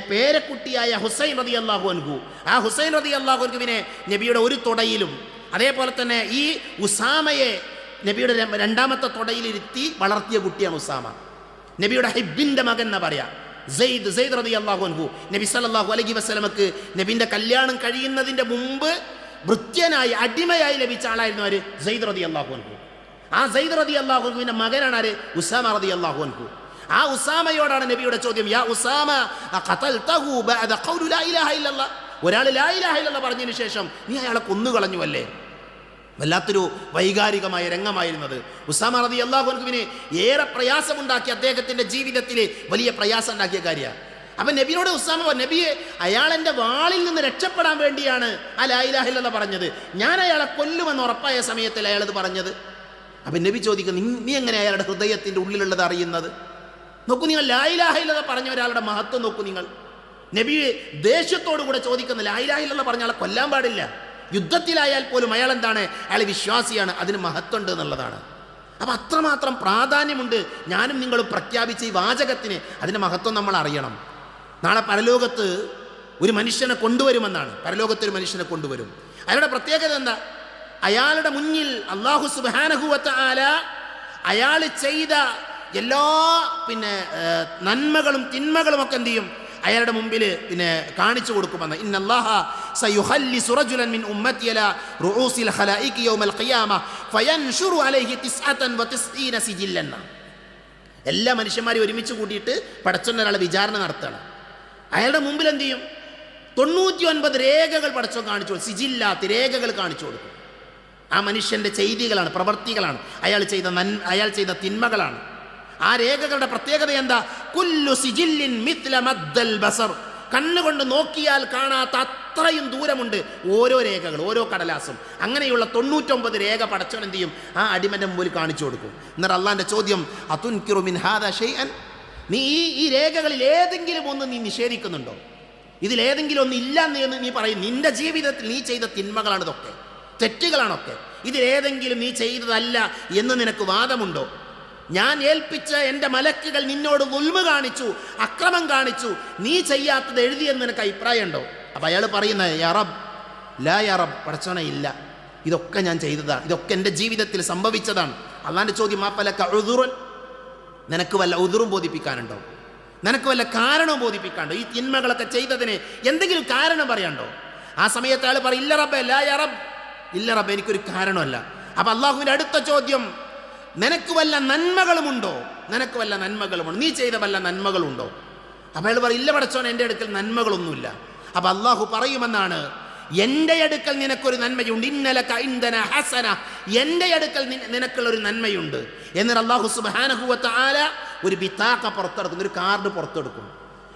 പേരക്കുട്ടിയായ ഹുസൈൻ റളിയല്ലാഹു അൻഹു, ആ ഹുസൈൻ റളിയല്ലാഹു അൻഹുവിനെ നബിയുടെ ഒരു തുടയിലും, അതേപോലെ തന്നെ ഈ ഉസാമയെ നബിയുടെ രണ്ടാമത്തെ തുടയിലിരുത്തി വളർത്തിയ കുട്ടിയാണ് ഉസാമ. നബിയുടെ ഹിബ്ബിൻ്റെ മകൻ എന്ന് പറയാം. സെയ്ദ് റളിയല്ലാഹു അൻഹു നബി സല്ലല്ലാഹു അലൈഹി വസല്ലമക്ക് നബിൻ്റെ കല്യാണം കഴിയുന്നതിൻ്റെ മുമ്പ് ഭൃത്യനായി, അടിമയായി ലഭിച്ച ആളായിരുന്നു ആര്? സെയ്ദ് റളിയല്ലാഹു അൻഹു. ആ സെയ്ദ് റളിയല്ലാഹു അൻഹുവിൻ്റെ മകനാണ് ആര്? ഉസാമ റളിയല്ലാഹു അൻഹു. ആ ഉസാമയോടാണ് നബിയുടെ ചോദ്യം, യാ ഉസാമ അഖതൽതഹു ബഅദ ഖൗലി ലാ ഇലാഹ ഇല്ലല്ലാഹ്. ഒരാൾ ലാ ഇലാഹ ഇല്ലല്ലാഹ് പറഞ്ഞതിന് ശേഷം നീ അയാളെ കൊന്നുകളഞ്ഞുവല്ലേ. വല്ലാത്തൊരു വൈകാരികമായ രംഗമായിരുന്നത്. ഉസാമ റളിയല്ലാഹു അൻഹുവിനെ ഏറെ പ്രയാസമുണ്ടാക്കി, അദ്ദേഹത്തിൻ്റെ ജീവിതത്തിൽ വലിയ പ്രയാസം ഉണ്ടാക്കിയ കാര്യമാണ്. അപ്പം നബിയോട് ഉസാമ, നബിയെ അയാളെൻ്റെ വാളിൽ നിന്ന് രക്ഷപ്പെടാൻ വേണ്ടിയാണ് ആ ലാ ഇലാഹ ഇല്ലല്ലാഹ് പറഞ്ഞത്, ഞാൻ അയാളെ കൊല്ലുമെന്ന് ഉറപ്പായ സമയത്തിൽ അയാളത് പറഞ്ഞത്. അപ്പം നബി ചോദിക്കും, നീ എങ്ങനെ അയാളുടെ ഹൃദയത്തിൻ്റെ ഉള്ളിലുള്ളത് അറിയുന്നത്? നോക്കൂ നിങ്ങൾ, ലാ ഇലാഹ ഇല്ലല്ലാഹ് പറഞ്ഞ ഒരാളുടെ മഹത്വം നോക്കൂ നിങ്ങൾ. നബി ദേഷ്യത്തോടു കൂടെ ചോദിക്കുന്ന, ലാ ഇലാഹ ഇല്ലല്ലാഹ് പറഞ്ഞ ആളെ കൊല്ലാൻ പാടില്ല, യുദ്ധത്തിലായാൽ പോലും അയാൾ എന്താണ്? അയാൾ വിശ്വാസിയാണ്, അതിന് മഹത്വമുണ്ട് എന്നുള്ളതാണ്. അപ്പം അത്രമാത്രം പ്രാധാന്യമുണ്ട് ഞാനും നിങ്ങളും പ്രഖ്യാപിച്ച ഈ വാചകത്തിന്. അതിൻ്റെ മഹത്വം നമ്മൾ അറിയണം. നാളെ പരലോകത്ത് ഒരു മനുഷ്യനെ കൊണ്ടുവരുമെന്നാണ്, പരലോകത്ത് ഒരു മനുഷ്യനെ കൊണ്ടുവരും. അയാളുടെ പ്രത്യേകത എന്താ? അയാളുടെ മുന്നിൽ അല്ലാഹു സുബ്ഹാനഹു വ തആല അയാൾ ചെയ്ത എല്ലാ നന്മകളും തിന്മകളും ഒക്കെ എന്ത് ചെയ്യും? അയാളുടെ മുമ്പിൽ കാണിച്ചു കൊടുക്കുമെന്ന്. ഇന്നല്ലാഹ സയുഖല്ലിസു റജുലൻ മിൻ ഉമ്മത്തി അലാ റൂസിൽ ഖലായികി യൗമൽ ഖിയാമ ഫയൻഷുറു അലൈഹി 99 സിജില്ലൻ. എല്ലാ മനുഷ്യന്മാരെയും ഒരുമിച്ച് കൂട്ടിയിട്ട് പടച്ചോൻ ഒരാളെ വിചാരണ നടത്തുകയാണ്. അയാളുടെ മുമ്പിൽ എന്ത് ചെയ്യും? 99 രേഖകൾ പടച്ചോൻ കാണിച്ചു കൊടുക്കും, സിജില്ലാത്ത് രേഖകൾ കാണിച്ചു കൊടുക്കും. ആ മനുഷ്യൻ്റെ ചെയ്തികളാണ്, പ്രവർത്തികളാണ്, അയാൾ ചെയ്ത തിന്മകളാണ്. ആ രേഖകളുടെ പ്രത്യേകത എന്താ? കുല്ലു സിജില്ലിൻ മിത്ല മദ്ദൽ ബസർ. കണ്ണുകൊണ്ട് നോക്കിയാൽ കാണാത്ത അത്രയും ദൂരമുണ്ട് ഓരോ രേഖകൾ, ഓരോ കടലാസും. അങ്ങനെയുള്ള 99 രേഖ പടച്ചോൻ എന്ത് ചെയ്യും? ആ അടിമൻ്റെ മുമ്പിൽ കാണിച്ചു കൊടുക്കും. എന്നിട്ട് അള്ളാഹിൻ്റെ ചോദ്യം, അതുൻകിറു മിൻ ഹാദാ ഷൈഅൻ. നീ ഈ രേഖകളിൽ ഏതെങ്കിലും ഒന്ന് നീ നിഷേധിക്കുന്നുണ്ടോ? ഇതിലേതെങ്കിലും ഒന്ന് ഇല്ല എന്ന് നീ പറയും. നിന്റെ ജീവിതത്തിൽ നീ ചെയ്ത തിന്മകളാണ് ഇതൊക്കെ, തെറ്റുകളാണൊക്കെ. ഇതിലേതെങ്കിലും നീ ചെയ്തതല്ല എന്ന് നിനക്ക് വാദമുണ്ടോ? ഞാൻ ഏൽപ്പിച്ച എൻ്റെ മലക്കുകൾ നിന്നോട് ദുൽമ കാണിച്ചു, അക്രമം കാണിച്ചു, നീ ചെയ്യാത്തത് എഴുതിയെന്ന് നിനക്ക് അഭിപ്രായം ഉണ്ടോ? അപ്പം അയാൾ പറയുന്നത്, യാ റബ്ബ് ലാ യാ റബ്ബ്, പടച്ചോനെ ഇല്ല, ഇതൊക്കെ ഞാൻ ചെയ്തതാണ്, ഇതൊക്കെ എൻ്റെ ജീവിതത്തിൽ സംഭവിച്ചതാണ്. അള്ളാൻ്റെ ചോദ്യം, മാപ്പലക്ക ഉദുറുൻ, നിനക്ക് വല്ല ഉദുറും ബോധിപ്പിക്കാനുണ്ടോ? നിനക്ക് വല്ല കാരണവും ബോധിപ്പിക്കാനുണ്ടോ? ഈ തിന്മകളൊക്കെ ചെയ്തതിന് എന്തെങ്കിലും കാരണം പറയാനുണ്ടോ? ആ സമയത്ത് അയാൾ പറയും, ഇല്ല റബ്ബേ ലാ യാ റബ്ബ്, ഇല്ല റബ്ബ്, എനിക്കൊരു കാരണമല്ല. അപ്പൊ അള്ളാഹുവിന്റെ അടുത്ത ചോദ്യം, നിനക്ക് വല്ല നന്മകളുമുണ്ടോ? നിനക്ക് വല്ല നന്മകളുമുണ്ടോ? നീ ചെയ്ത വല്ല നന്മകളുണ്ടോ? അപ്പൊ അയാൾ പറയും, ഇല്ല പടച്ചോനെ, എൻ്റെ അടുക്കൽ നന്മകളൊന്നുമില്ല. അപ്പൊ അള്ളാഹു പറയുമെന്നാണ്, എൻ്റെ അടുക്കൽ നിനക്കൊരു നന്മയുണ്ട്. ഇന്നലക ഇൻദന ഹസന, എൻ്റെ അടുക്കൽ നിനക്കുള്ളൊരു നന്മയുണ്ട്. എന്നിട്ട് അള്ളാഹു സുബ്ഹാനഹു വ തആല ഒരു ബിതാഖ പുറത്തെടുക്കും, ഒരു കാർഡ് പുറത്തെടുക്കും.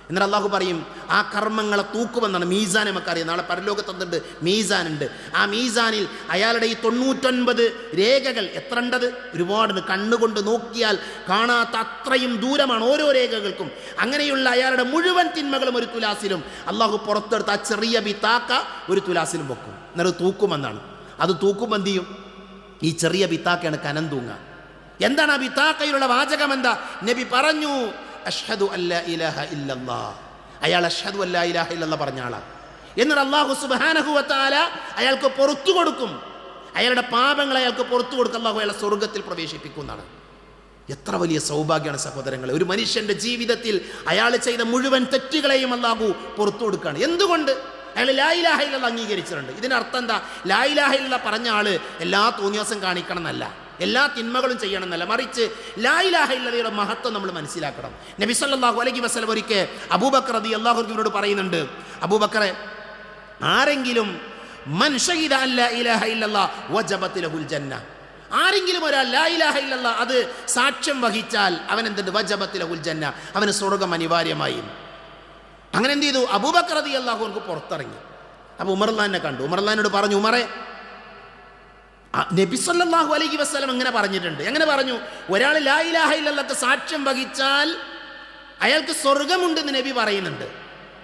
എന്നിട്ട് അള്ളാഹു പറയും, ആ കർമ്മങ്ങളെ തൂക്കുമെന്നാണ്. മീസാൻ നമുക്കറിയാം, നാളെ പരലോകത്തുണ്ട് മീസാനുണ്ട്. ആ മീസാനിൽ അയാളുടെ ഈ 99 രേഖകൾ എത്ര ഉണ്ടത്? ഒരുപാടുണ്ട്. കണ്ണുകൊണ്ട് നോക്കിയാൽ കാണാത്ത അത്രയും ദൂരമാണ് ഓരോ രേഖകൾക്കും. അങ്ങനെയുള്ള അയാളുടെ മുഴുവൻ തിന്മകളും ഒരു തുലാസിലും അള്ളാഹു പുറത്തെടുത്ത് ആ ചെറിയ ബിതാക്ക ഒരു തുലാസിലും വെക്കും. എന്നിട്ട് തൂക്കുമെന്നാണ്. അത് തൂക്കുമ്പോൾ എന്ത് ചെയ്യും? ഈ ചെറിയ ബിത്താക്കയാണ് കനം തൂങ്ങുക. എന്താണ് ആ ബിത്താക്കയിലുള്ള വാചകം? എന്താ? നബി പറഞ്ഞു, അഷ്ഹദു അല്ലാ ഇലാഹ ഇല്ലല്ലാഹ്. അയാൾ അഷ്ഹദു അല്ലാ ഇലാഹ ഇല്ലല്ലാഹ് പറഞ്ഞ ആളാണ്. എന്നിട്ട് അല്ലാഹു സുബ്ഹാനഹു വ തആല അയാൾക്ക് പുറത്തു കൊടുക്കും. അയാളുടെ പാപങ്ങൾ അയാൾക്ക് പുറത്തു കൊടുക്കും. അല്ലാഹു അയാളെ സ്വർഗ്ഗത്തിൽ പ്രവേശിപ്പിക്കുന്നതാണ്. എത്ര വലിയ സൗഭാഗ്യമാണ് സഹോദരങ്ങളെ! ഒരു മനുഷ്യന്റെ ജീവിതത്തിൽ അയാൾ ചെയ്ത മുഴുവൻ തെറ്റുകളെയും അല്ലാഹു പുറത്തു കൊടുക്കുകയാണ്. എന്തുകൊണ്ട്? അയാൾ ലാ ഇലാഹ ഇല്ലല്ലാഹ് അംഗീകരിച്ചിട്ടുണ്ട്. ഇതിനർത്ഥം എന്താ? ലാ ഇലാഹ ഇല്ലല്ലാഹ് പറഞ്ഞ ആള് എല്ലാ തോന്നിയാസം കാണിക്കണം എന്നല്ല, എല്ലാ തിന്മകളും ചെയ്യണം എന്നല്ല, മറിച്ച് ലാ ഇലാഹ ഇല്ലല്ലയുടെ മഹത്വം നമ്മൾ മനസ്സിലാക്കണം. നബി സല്ലല്ലാഹു അലൈഹി വസല്ലം ഒരിക്കൽ അബൂബക്കർ റളിയല്ലാഹു അൻഹുവിനോട് പറയുന്നുണ്ട്, അബൂബക്കറെ, ആരെങ്കിലും മൻ ഷഹിദ അല്ലാ ഇലാഹ ഇല്ലല്ലാഹ് വജബത് ലഹുൽ ജന്ന, ആരെങ്കിലും ഒരാൾ ലാ ഇലാഹ ഇല്ലല്ലാഹ് അത് സാക്ഷ്യം വഹിച്ചാൽ അവൻ എന്തുണ്ട്? വജബത് ലഹുൽ ജന്ന, അവന് സ്വർഗ്ഗം അനിവാര്യമായി. അങ്ങനെ എന്ത് ചെയ്തു? അബൂബക്കർ റളിയല്ലാഹു അൻഹു പുറത്തിറങ്ങി. അപ്പോൾ ഉമർ റളിയല്ലാഹു അൻഹു കണ്ടു. ഉമർ റളിയല്ലാഹു അൻഹു പറഞ്ഞു, ഉമറെ, നബി സല്ലല്ലാഹു അലൈഹി വസല്ലം എങ്ങനെ പറഞ്ഞിട്ടുണ്ട്? എങ്ങനെ പറഞ്ഞു? ഒരാൾ ലാ ഇലാഹ ഇല്ലല്ലാഹ് സാക്ഷ്യം വഹിച്ചാൽ അയാൾക്ക് സ്വർഗമുണ്ടെന്ന് നബി പറയുന്നുണ്ട്.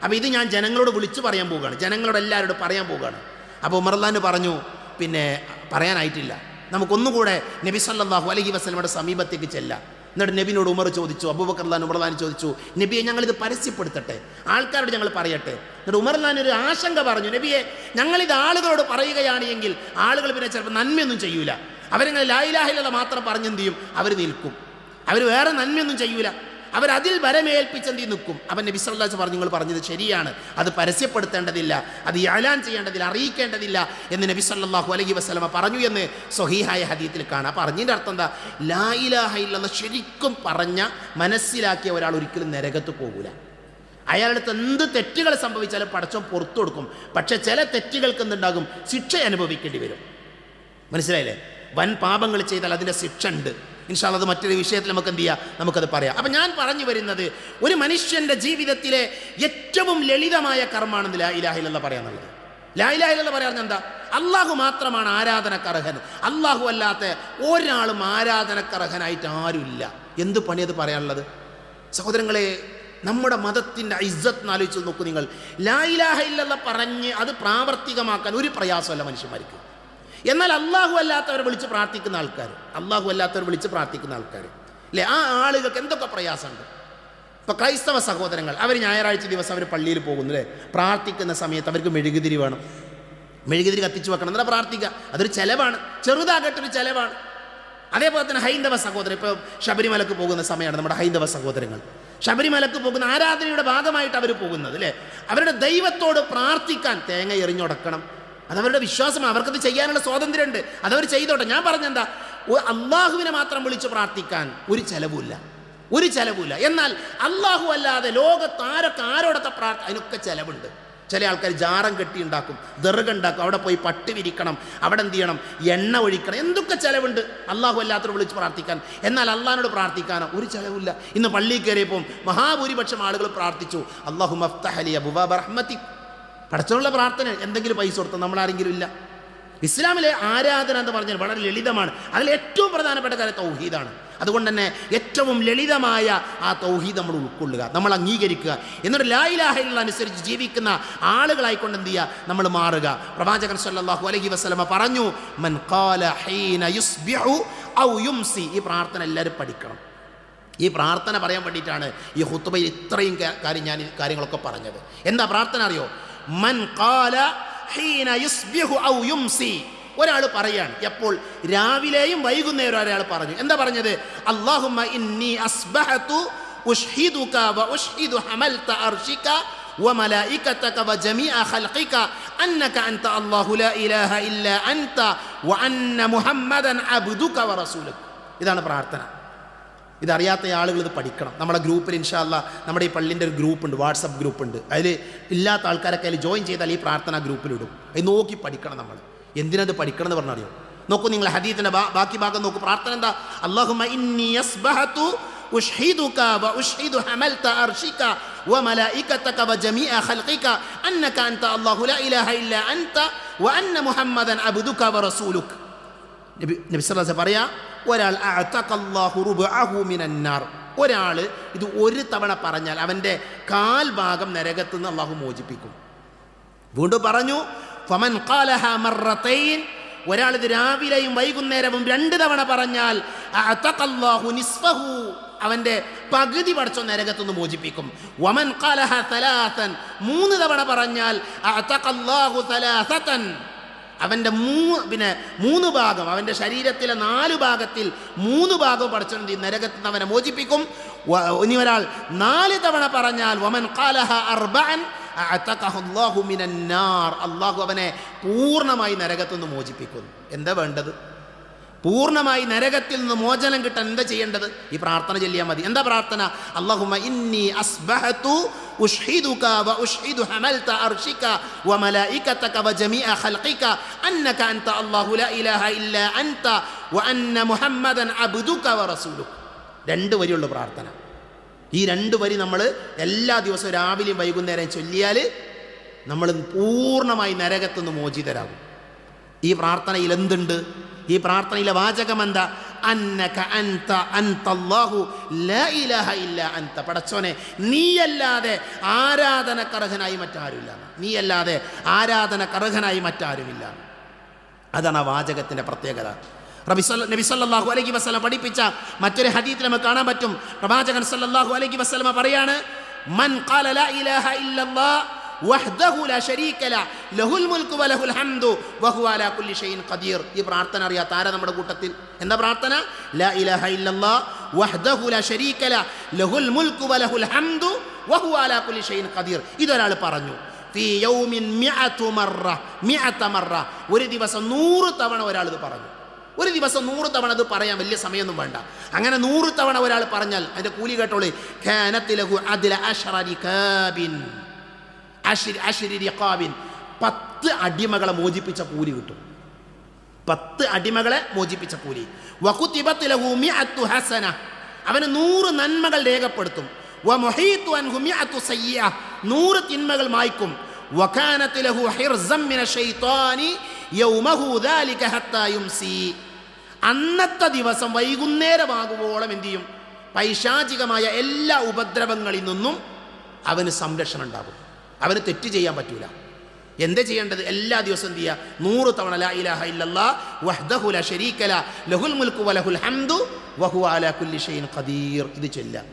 അപ്പോൾ ഇത് ഞാൻ ജനങ്ങളോട് വിളിച്ചു പറയാൻ പോവുകയാണ്, ജനങ്ങളോട് എല്ലാവരോടും പറയാൻ പോവുകയാണ്. അപ്പോൾ ഉമർ റളിയല്ലാഹു അൻഹു പറഞ്ഞു, പിന്നെ പറയാനായിട്ടില്ല, നമുക്കൊന്നുകൂടെ നബി സല്ലല്ലാഹു അലൈഹി വസല്ലമയുടെ സമീപത്തേക്ക് ചെല്ലാം. എന്നിട്ട് നബിനോട് ഉമർ ചോദിച്ചു, അബൂബക്കർ റളിയല്ലാഹു അൻഹു ചോദിച്ചു, നബിയെ, ഞങ്ങളിത് പരസ്യപ്പെടുത്തട്ടെ, ആൾക്കാരോട് ഞങ്ങൾ പറയട്ടെ. എന്നിട്ട് ഉമർ റളിയല്ലാഹു അൻഹു ഒരു ആശങ്ക പറഞ്ഞു, നബിയെ, ഞങ്ങളിത് ആളുകളോട് പറയുകയാണ് എങ്കിൽ ആളുകൾ പിന്നെ ചിലപ്പോൾ നന്മയൊന്നും ചെയ്യൂല. അവരിങ്ങനെ ലാ ഇലാഹ ഇല്ലല്ലാഹ് മാത്രം പറഞ്ഞെന്ത് ചെയ്യും? അവർ നിൽക്കും, അവർ വേറെ നന്മയൊന്നും ചെയ്യൂല, അവരതിൽ വരമേൽപ്പിച്ചെന്തി നിൽക്കും. അവൻ നബി സല്ലല്ലാഹു അലൈഹി വസല്ലം പറഞ്ഞു, നിങ്ങൾ പറഞ്ഞത് ശരിയാണ്, അത് പരസ്യപ്പെടുത്തേണ്ടതില്ല, അത് ഇഅ്ലാൻ ചെയ്യേണ്ടതില്ല, അറിയിക്കേണ്ടതില്ല എന്ന് നബി സല്ലല്ലാഹു അലൈഹി വസല്ലം പറഞ്ഞു എന്ന് സ്വഹീഹായ ഹദീത്തിൽ കാണാം. അപ്പോൾ പറഞ്ഞതിൻ്റെ അർത്ഥം എന്താ? ലാ ഇലാഹ ഇല്ലല്ലാഹ് ശരിക്കും പറഞ്ഞ മനസ്സിലാക്കിയ ഒരാൾ ഒരിക്കലും നരകത്ത് പോകൂല. അയാളുടെ അടുത്ത് എന്ത് തെറ്റുകൾ സംഭവിച്ചാലും പടച്ചോൻ പുറത്തു കൊടുക്കും. പക്ഷെ ചില തെറ്റുകൾക്ക് എന്തുണ്ടാകും? ശിക്ഷ അനുഭവിക്കേണ്ടി വരും. മനസ്സിലായില്ലേ? വൻ പാപങ്ങൾ ചെയ്താൽ അതിൻ്റെ ശിക്ഷ ഉണ്ട്. ഇൻഷാ അല്ലാഹ് അത് മറ്റൊരു വിഷയത്തിൽ നമുക്ക് എന്ത് ചെയ്യാം, നമുക്കത് പറയാം. അപ്പം ഞാൻ പറഞ്ഞു വരുന്നത്, ഒരു മനുഷ്യൻ്റെ ജീവിതത്തിലെ ഏറ്റവും ലളിതമായ കർമ്മമാണെന്ന് ലാ ഇലാഹ ഇല്ലല്ലാഹ് പറയാന്നുള്ളത്. ലാ ഇലാഹ ഇല്ലല്ലാഹ് പറയാൻ എന്താ? അള്ളാഹു മാത്രമാണ് ആരാധനക്കർഹൻ, അള്ളാഹു അല്ലാത്ത ഒരാളും ആരാധനക്കർഹനായിട്ട് ആരുമില്ല. എന്ത് പണിയത് പറയാനുള്ളത്? സഹോദരങ്ങളെ, നമ്മുടെ മതത്തിൻ്റെ ഇസ്സത്ത് ആലോചിച്ച് നോക്കൂ നിങ്ങൾ. ലാ ഇലാഹ ഇല്ലല്ലാഹ് പറഞ്ഞ് അത് പ്രാവർത്തികമാക്കാൻ ഒരു പ്രയാസമല്ല മനുഷ്യന്മാർക്ക്. എന്നാൽ അള്ളാഹു അല്ലാത്തവരെ വിളിച്ച് പ്രാർത്ഥിക്കുന്ന ആൾക്കാർ, അല്ലേ, ആ ആളുകൾക്ക് എന്തൊക്കെ പ്രയാസമുണ്ട്. ഇപ്പോൾ ക്രൈസ്തവ സഹോദരങ്ങൾ, അവർ ഞായറാഴ്ച ദിവസം അവർ പള്ളിയിൽ പോകുന്നു, അല്ലേ? പ്രാർത്ഥിക്കുന്ന സമയത്ത് അവർക്ക് മെഴുകുതിരി വേണം, മെഴുകുതിരി കത്തിച്ചു വെക്കണം, എന്നിട്ട് പ്രാർത്ഥിക്കുക. അതൊരു ചിലവാണ്, ചെറുതാകട്ടൊരു ചിലവാണ്. അതേപോലെ തന്നെ ഹൈന്ദവ സഹോദരൻ, ഇപ്പോൾ ശബരിമലക്ക് പോകുന്ന സമയമാണ് നമ്മുടെ ഹൈന്ദവ സഹോദരങ്ങൾ. ശബരിമലക്ക് പോകുന്ന ആരാധനയുടെ ഭാഗമായിട്ട് അവർ പോകുന്നത്, അല്ലേ? അവരുടെ ദൈവത്തോട് പ്രാർത്ഥിക്കാൻ തേങ്ങ എറിഞ്ഞുടക്കണം, അതവരുടെ വിശ്വാസമാണ്, അവർക്കത് ചെയ്യാനുള്ള സ്വാതന്ത്ര്യമുണ്ട്, അതവർ ചെയ്തോട്ടെ. ഞാൻ പറഞ്ഞെന്താ, അള്ളാഹുവിനെ മാത്രം വിളിച്ച് പ്രാർത്ഥിക്കാൻ ഒരു ചെലവുമില്ല. എന്നാൽ അള്ളാഹു അല്ലാതെ ലോകത്ത് ആരോടൊക്കെ അതിനൊക്കെ ചെലവുണ്ട്. ചില ആൾക്കാർ ജാറം കെട്ടി ഉണ്ടാക്കും, ദർഗുണ്ടാക്കും, അവിടെ പോയി പട്ട് വിരിക്കണം, അവിടെ എന്ത് ചെയ്യണം, എണ്ണ ഒഴിക്കണം, എന്തൊക്കെ ചിലവുണ്ട് അള്ളാഹു അല്ലാത്തവർ വിളിച്ച് പ്രാർത്ഥിക്കാൻ. എന്നാൽ അള്ളാഹിനോട് പ്രാർത്ഥിക്കാനോ ഒരു ചിലവില്ല. ഇന്ന് പള്ളിയിൽ കയറിയപ്പോൾ മഹാഭൂരിപക്ഷം ആളുകൾ പ്രാർത്ഥിച്ചു, അല്ലാഹു മഫ്തഹ് ലി അബ്വാബ റഹ്മതിക്. പടച്ചോനുള്ള പ്രാർത്ഥന എന്തെങ്കിലും പൈസ കൊടുത്താൽ നമ്മളാരെങ്കിലും ഇല്ല. ഇസ്ലാമിലെ ആരാധന എന്ന് പറഞ്ഞാൽ വളരെ ലളിതമാണ്. അതിൽ ഏറ്റവും പ്രധാനപ്പെട്ട കാര്യം തൗഹീദാണ്. അതുകൊണ്ട് തന്നെ ഏറ്റവും ലളിതമായ ആ തൗഹീദ് നമ്മൾ ഉൾക്കൊള്ളുക, നമ്മൾ അംഗീകരിക്കുക, എന്നിട്ട് ലാ ഇലാഹ ഇല്ലല്ലാഹ് അനുസരിച്ച് ജീവിക്കുന്ന ആളുകളായിക്കൊണ്ട് എന്ത് ചെയ്യുക, നമ്മൾ മാറുക. പ്രവാചകൻ സല്ലല്ലാഹു അലൈഹി വസല്ലമ പറഞ്ഞു, മൻ ഖാല ഹീന യുസ്ബിഹു ഔ യുംസി. ഈ പ്രാർത്ഥന എല്ലാവരും പഠിക്കണം. ഈ പ്രാർത്ഥന പറയാൻ വേണ്ടിയിട്ടാണ് ഈ ഖുത്ബയിൽ ഇത്രയും കാര്യങ്ങളൊക്കെ പറഞ്ഞത്. എന്താ പ്രാർത്ഥന അറിയോ? മൻ ഖാല ഹീന യുസ്ബിഹു ഔ യുംസി. ഒരാൾ പറയാണ്, എപ്പോൾ? രാവിലെയും വൈകുന്നേരം ഒരാൾ പറഞ്ഞു. എന്താ പറഞ്ഞത്? അല്ലാഹുമ്മ ഇന്നി അസ്ബഹതു ഉഷ്ഹിദുക വ ഉഷ്ഹിദു ഹമൽത അർശിക വമലായികതക വജമീഅ ഖൽഖിക അന്നക അൻത അല്ലാഹു ലാ ഇലാഹ ഇല്ലാ അൻത വഅന്ന മുഹമ്മദൻ അബ്ദുക വറസൂലുക. ഇതാണ് പ്രാർത്ഥന. ഇതറിയാത്ത ആളുകൾ ഇത് പഠിക്കണം. നമ്മുടെ ഗ്രൂപ്പിൽ ഇൻഷാ അല്ലാഹ് നമ്മുടെ ഈ പള്ളിൻ്റെ ഒരു ഗ്രൂപ്പുണ്ട്, വാട്സപ്പ് ഗ്രൂപ്പുണ്ട്. അതിൽ ഇല്ലാത്ത ആൾക്കാരൊക്കെ അതിൽ ജോയിൻ ചെയ്താൽ ഈ പ്രാർത്ഥന ഗ്രൂപ്പിലിടും. അത് നോക്കി പഠിക്കണം. നമ്മൾ എന്തിനത് പഠിക്കണം എന്ന് പറഞ്ഞറിയോ? നോക്കൂ, നിങ്ങൾ ഹദീസിൻ്റെ ബാക്കി ഭാഗം നോക്കൂ. പ്രാർത്ഥന എന്താ? അല്ലാഹുമ്മ ഇന്നി അസ്ബഹതു ഉഷ്ഹിദുക വഉഷ്ഹിദു ഹമൽത അർശിക വമലായികതക വജമീഅ ഖൽഖിക അന്നക അൻത അല്ലാഹു ലാ ഇലാഹ ഇല്ലാ അൻത വഅന്ന മുഹമ്മദൻ അബ്ദുക വറസൂലുക. നബി സല്ലല്ലാഹു അലൈഹി വസല്ലം പറയാ, ഒരാൾ അഅതഖല്ലാഹു റുബഅഹു മിനന്നാർ, ഒരാൾ ഇത് ഒരു തവണ പറഞ്ഞാൽ അവൻ്റെ കാൽഭാഗം നരകത്ത് നിന്ന് അള്ളാഹു മോചിപ്പിക്കും. വീണ്ടും പറഞ്ഞു, ഫമൻ ഖാലഹാ മർറതൈൻ, ഒരാൾ ഇത് രാവിലെയും വൈകുന്നേരവും 2 തവണ പറഞ്ഞാൽ അഅതഖല്ലാഹു നിസ്ഫഹു, അവൻ്റെ പകുതി പടച്ചോ നരകത്ത് നിന്ന് മോചിപ്പിക്കും. വമൻ ഖാലഹാ സലാസൻ, 3 തവണ പറഞ്ഞാൽ അഅതഖല്ലാഹു സലാസതൻ, അവൻ്റെ 3 ഭാഗം, അവൻ്റെ ശരീരത്തിലെ 4 ഭാഗത്തിൽ 3 ഭാഗം പഠിച്ചിട്ടുണ്ട് ഈ നരകത്തിൽ നിന്ന് അവനെ മോചിപ്പിക്കും. ഇനി ഒരാൾ 4 തവണ പറഞ്ഞാൽ വമൻ ഖാലഹ അർബഅൻ അഅതഖഹുല്ലാഹു മിനന്നാർ, അല്ലാഹു അവനെ പൂർണ്ണമായി നരകത്തിൽ നിന്ന് മോചിപ്പിക്കുന്നു. എന്താ വേണ്ടത്? പൂർണ്ണമായി നരകത്തിൽ നിന്ന് മോചനം കിട്ടാൻ എന്താ ചെയ്യേണ്ടത്? ഈ പ്രാർത്ഥന ചൊല്ലിയാൽ മതി. എന്താ പ്രാർത്ഥന? അല്ലാഹുമ്മ ഇന്നി അസ്ബഹതു ഉഷ്ഹിദുക വഉഷ്ഹിദു ഹമൽത അർശിക വമലായികതക വജമീഅ ഖൽഖിക അന്നക അൻത അല്ലാഹു ലാ ഇലാഹ ഇല്ലാ അൻത വഅന്ന മുഹമ്മദൻ അബ്ദുക വറസൂലുക. 2 വരിയുള്ള പ്രാർത്ഥന. ഈ 2 വരി നമ്മൾ എല്ലാ ദിവസവും രാവിലെയും വൈകുന്നേരം ചൊല്ലിയാൽ നമ്മൾ പൂർണ്ണമായി നരകത്തു നിന്ന് മോചിതരാകും. ഈ പ്രാർത്ഥനയിൽ എന്തുണ്ട്? ഈ പ്രാർത്ഥനയിലെ വാചകം എന്താ? അന്നക അൻത അൻതല്ലാഹു ലാ ഇലാഹ ഇല്ലാ അൻത, പടച്ചോനെ നീയല്ലാതെ ആരാധനക്കർഹനായി മറ്റാരുമില്ല, നീയല്ലാതെ ആരാധനക്കർഹനായി മറ്റാരുമില്ല. അതാണ് ആ വാചകത്തിൻ്റെ പ്രത്യേകത. നബി സല്ലല്ലാഹു അലൈഹി വസല്ലം പഠിപ്പിച്ച മറ്റൊരു ഹദീസിൽ നമുക്ക് കാണാൻ പറ്റും. പ്രവാചകൻ സല്ലല്ലാഹു അലൈഹി വസല്ലം പറയാണ്, മൻ ഖാല ലാ ഇലാഹ ഇല്ലല്ലാഹ് വഹ്ദഹു ലാ ശരീക ലഹു ലഹുൽ മുൽക്കു വലഹുൽ ഹംദു വഹുവ അലാ കുല്ലി ഷൈഇൻ ഖദീർ. ഈ പ്രാർത്ഥന അറിയാത്ത ആരാ നമ്മുടെ കൂട്ടത്തിൽ? എന്താ പ്രാർത്ഥന? ലാ ഇലാഹ ഇല്ലല്ലാഹ് വഹ്ദഹു ലാ ശരീക ലഹു ലഹുൽ മുൽക്കു വലഹുൽ ഹംദു വഹുവ അലാ കുല്ലി ഷൈഇൻ ഖദീർ. ഇതൊരാൾ പറഞ്ഞു. ഫീ യൗമിൻ മിഅതു മറ, ഒരു ദിവസം 100 തവണ ഒരാൾ ഇത് പറഞ്ഞു. ഒരു ദിവസം 100 തവണ അത് പറയാൻ വലിയ സമയമൊന്നും വേണ്ട. അങ്ങനെ 100 തവണ ഒരാൾ പറഞ്ഞാൽ അതിൻ്റെ കൂലി കേട്ടോളൂ. കാനത് ലഹു അദ്ല അശ്രി റിഖാബിൻ, 10 അടിമകളെ മോചിപ്പിച്ച കൂലി കിട്ടും. 10 അടിമകളെ മോചിപ്പിച്ച കൂലി. വകുതിബത് ലഹു മിഅതു ഹസന, അവന് 100 നന്മകൾ രേഖപ്പെടുത്തും. വമുഹീതു അൻഹു മിഅതു സയ്യിഅ, 100 തിന്മകൾ മായ്ക്കും. വകാനത് ലഹു ഹിർസൻ മിന ശൈത്വാനി യൗമഹു ദാലിക ഹത്താ യുംസി, അന്നത്തെ ദിവസം വൈകുന്നേരമാകുവോളം എന്ത് ചെയ്യും? പൈശാചികമായ എല്ലാ ഉപദ്രവങ്ങളിൽ നിന്നും അവന് സംരക്ഷണം ഉണ്ടാകും. അവന് തെറ്റ് ചെയ്യാൻ പറ്റൂല. എന്താ ചെയ്യേണ്ടത്? എല്ലാ ദിവസവും എന്ത് ചെയ്യുക? 100 തവണ ലാ ഇലാഹ ഇല്ലല്ലാഹ് വഹ്ദഹു ലാ ശരീക ലഹു ലഹുൽ മുൽക്കു വലഹുൽ ഹംദു വഹുവ അലാ കുല്ലി ഷൈഇൻ ഖദീർ. ഇത് ചൊല്ലുക.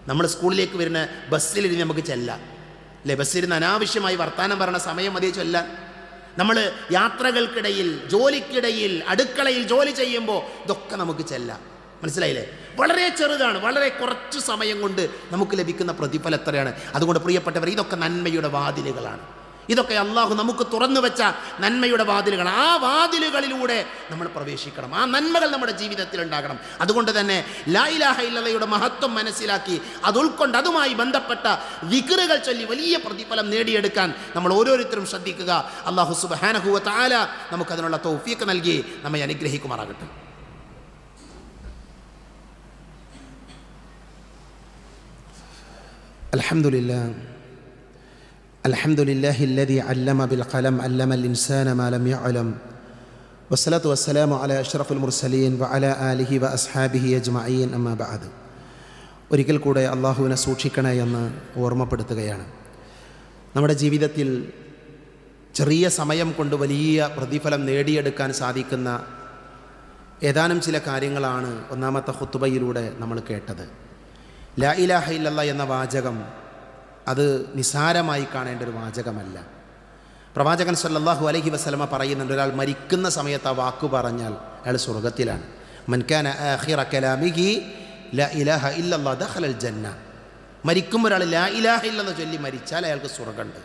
നമ്മൾ സ്കൂളിലേക്ക് വരുന്ന ബസ്സിലിരുന്ന് നമുക്ക് ചെല്ലാം അല്ലേ? ബസ്സിരുന്ന് അനാവശ്യമായി വർത്താനം പറയുന്ന സമയം മതിയെ ചൊല്ലാൻ. നമ്മൾ യാത്രകൾക്കിടയിൽ, ജോലിക്കിടയിൽ, അടുക്കളയിൽ ജോലി ചെയ്യുമ്പോൾ ഇതൊക്കെ നമുക്ക് ചെല്ലാം. മനസ്സിലായില്ലേ? വളരെ ചെറുതാണ്. വളരെ കുറച്ച് സമയം കൊണ്ട് നമുക്ക് ലഭിക്കുന്ന പ്രതിഫലം എത്രയാണ്. അതുകൊണ്ട് പ്രിയപ്പെട്ടവർ, ഇതൊക്കെ നന്മയുടെ വാതിലുകളാണ്. ഇതൊക്കെ അള്ളാഹു നമുക്ക് തുറന്നു വെച്ച നന്മയുടെ വാതിലുകൾ. ആ വാതിലുകളിലൂടെ നമ്മൾ പ്രവേശിക്കണം. ആ നന്മകൾ നമ്മുടെ ജീവിതത്തിൽ ഉണ്ടാകണം. അതുകൊണ്ട് തന്നെ ലാ ഇലാഹ ഇല്ലല്ലാഹയുടെ മഹത്വം മനസ്സിലാക്കി അത് ഉൾക്കൊണ്ട് അതുമായി ബന്ധപ്പെട്ട ദിക്റുകൾ ചൊല്ലി വലിയ പ്രതിഫലം നേടിയെടുക്കാൻ നമ്മൾ ഓരോരുത്തരും ശ്രദ്ധിക്കുക. അള്ളാഹു സുബ്ഹാനഹു വ തആല നമുക്കതിനുള്ള തൗഫീഖ് നൽകി നമ്മെ അനുഗ്രഹിക്കുമാറാകട്ടെ. അൽഹംദുലില്ലാഹി അല്ലദീ അല്ലമ ബിൽ ഖലം അല്ലമൽ ഇൻസാന മാ ലം യഅലം വസ്സലാത്തു വസ്സലാമു അലാ അഷ്റഫുൽ മുർസലീൻ വഅലാ ആലിഹി വഅസ്ഹാബിഹി അജ്മഈൻ അമ്മാ ബഅദ്. ഒരിക്കൽ കൂടെ അള്ളാഹുവിനെ സൂക്ഷിക്കണേ എന്ന് ഓർമ്മപ്പെടുത്തുകയാണ്. നമ്മുടെ ജീവിതത്തിൽ ചെറിയ സമയം കൊണ്ട് വലിയ പ്രതിഫലം നേടിയെടുക്കാൻ സാധിക്കുന്ന ഏതാനും ചില കാര്യങ്ങളാണ് ഒന്നാമത്തെ ഖുത്ബയിലൂടെ നമ്മൾ കേട്ടത്. ലാ ഇലാഹ ഇല്ലല്ലാഹ് എന്ന വാചകം അത് നിസാരമായി കാണേണ്ട ഒരു വാചകമല്ല. പ്രവാചകൻ സല്ലല്ലാഹു അലൈഹി വസല്ലമ പറയുന്നുണ്ട്, ഒരാൾ മരിക്കുന്ന സമയത്ത് ആ വാക്കു പറഞ്ഞാൽ അയാൾ സ്വർഗത്തിലാണ്. മൻ കാന ആഖിറ കലാമിഹി ലാ ഇലാഹ ഇല്ലല്ലാഹ് ദഖലൽ ജന്ന. മരിക്കുമ്പോൾ ഒരാൾ ലാ ഇലാഹ ഇല്ലല്ലാഹ് ചൊല്ലി മരിച്ചാൽ അയാൾക്ക് സ്വർഗ്ഗമുണ്ട്.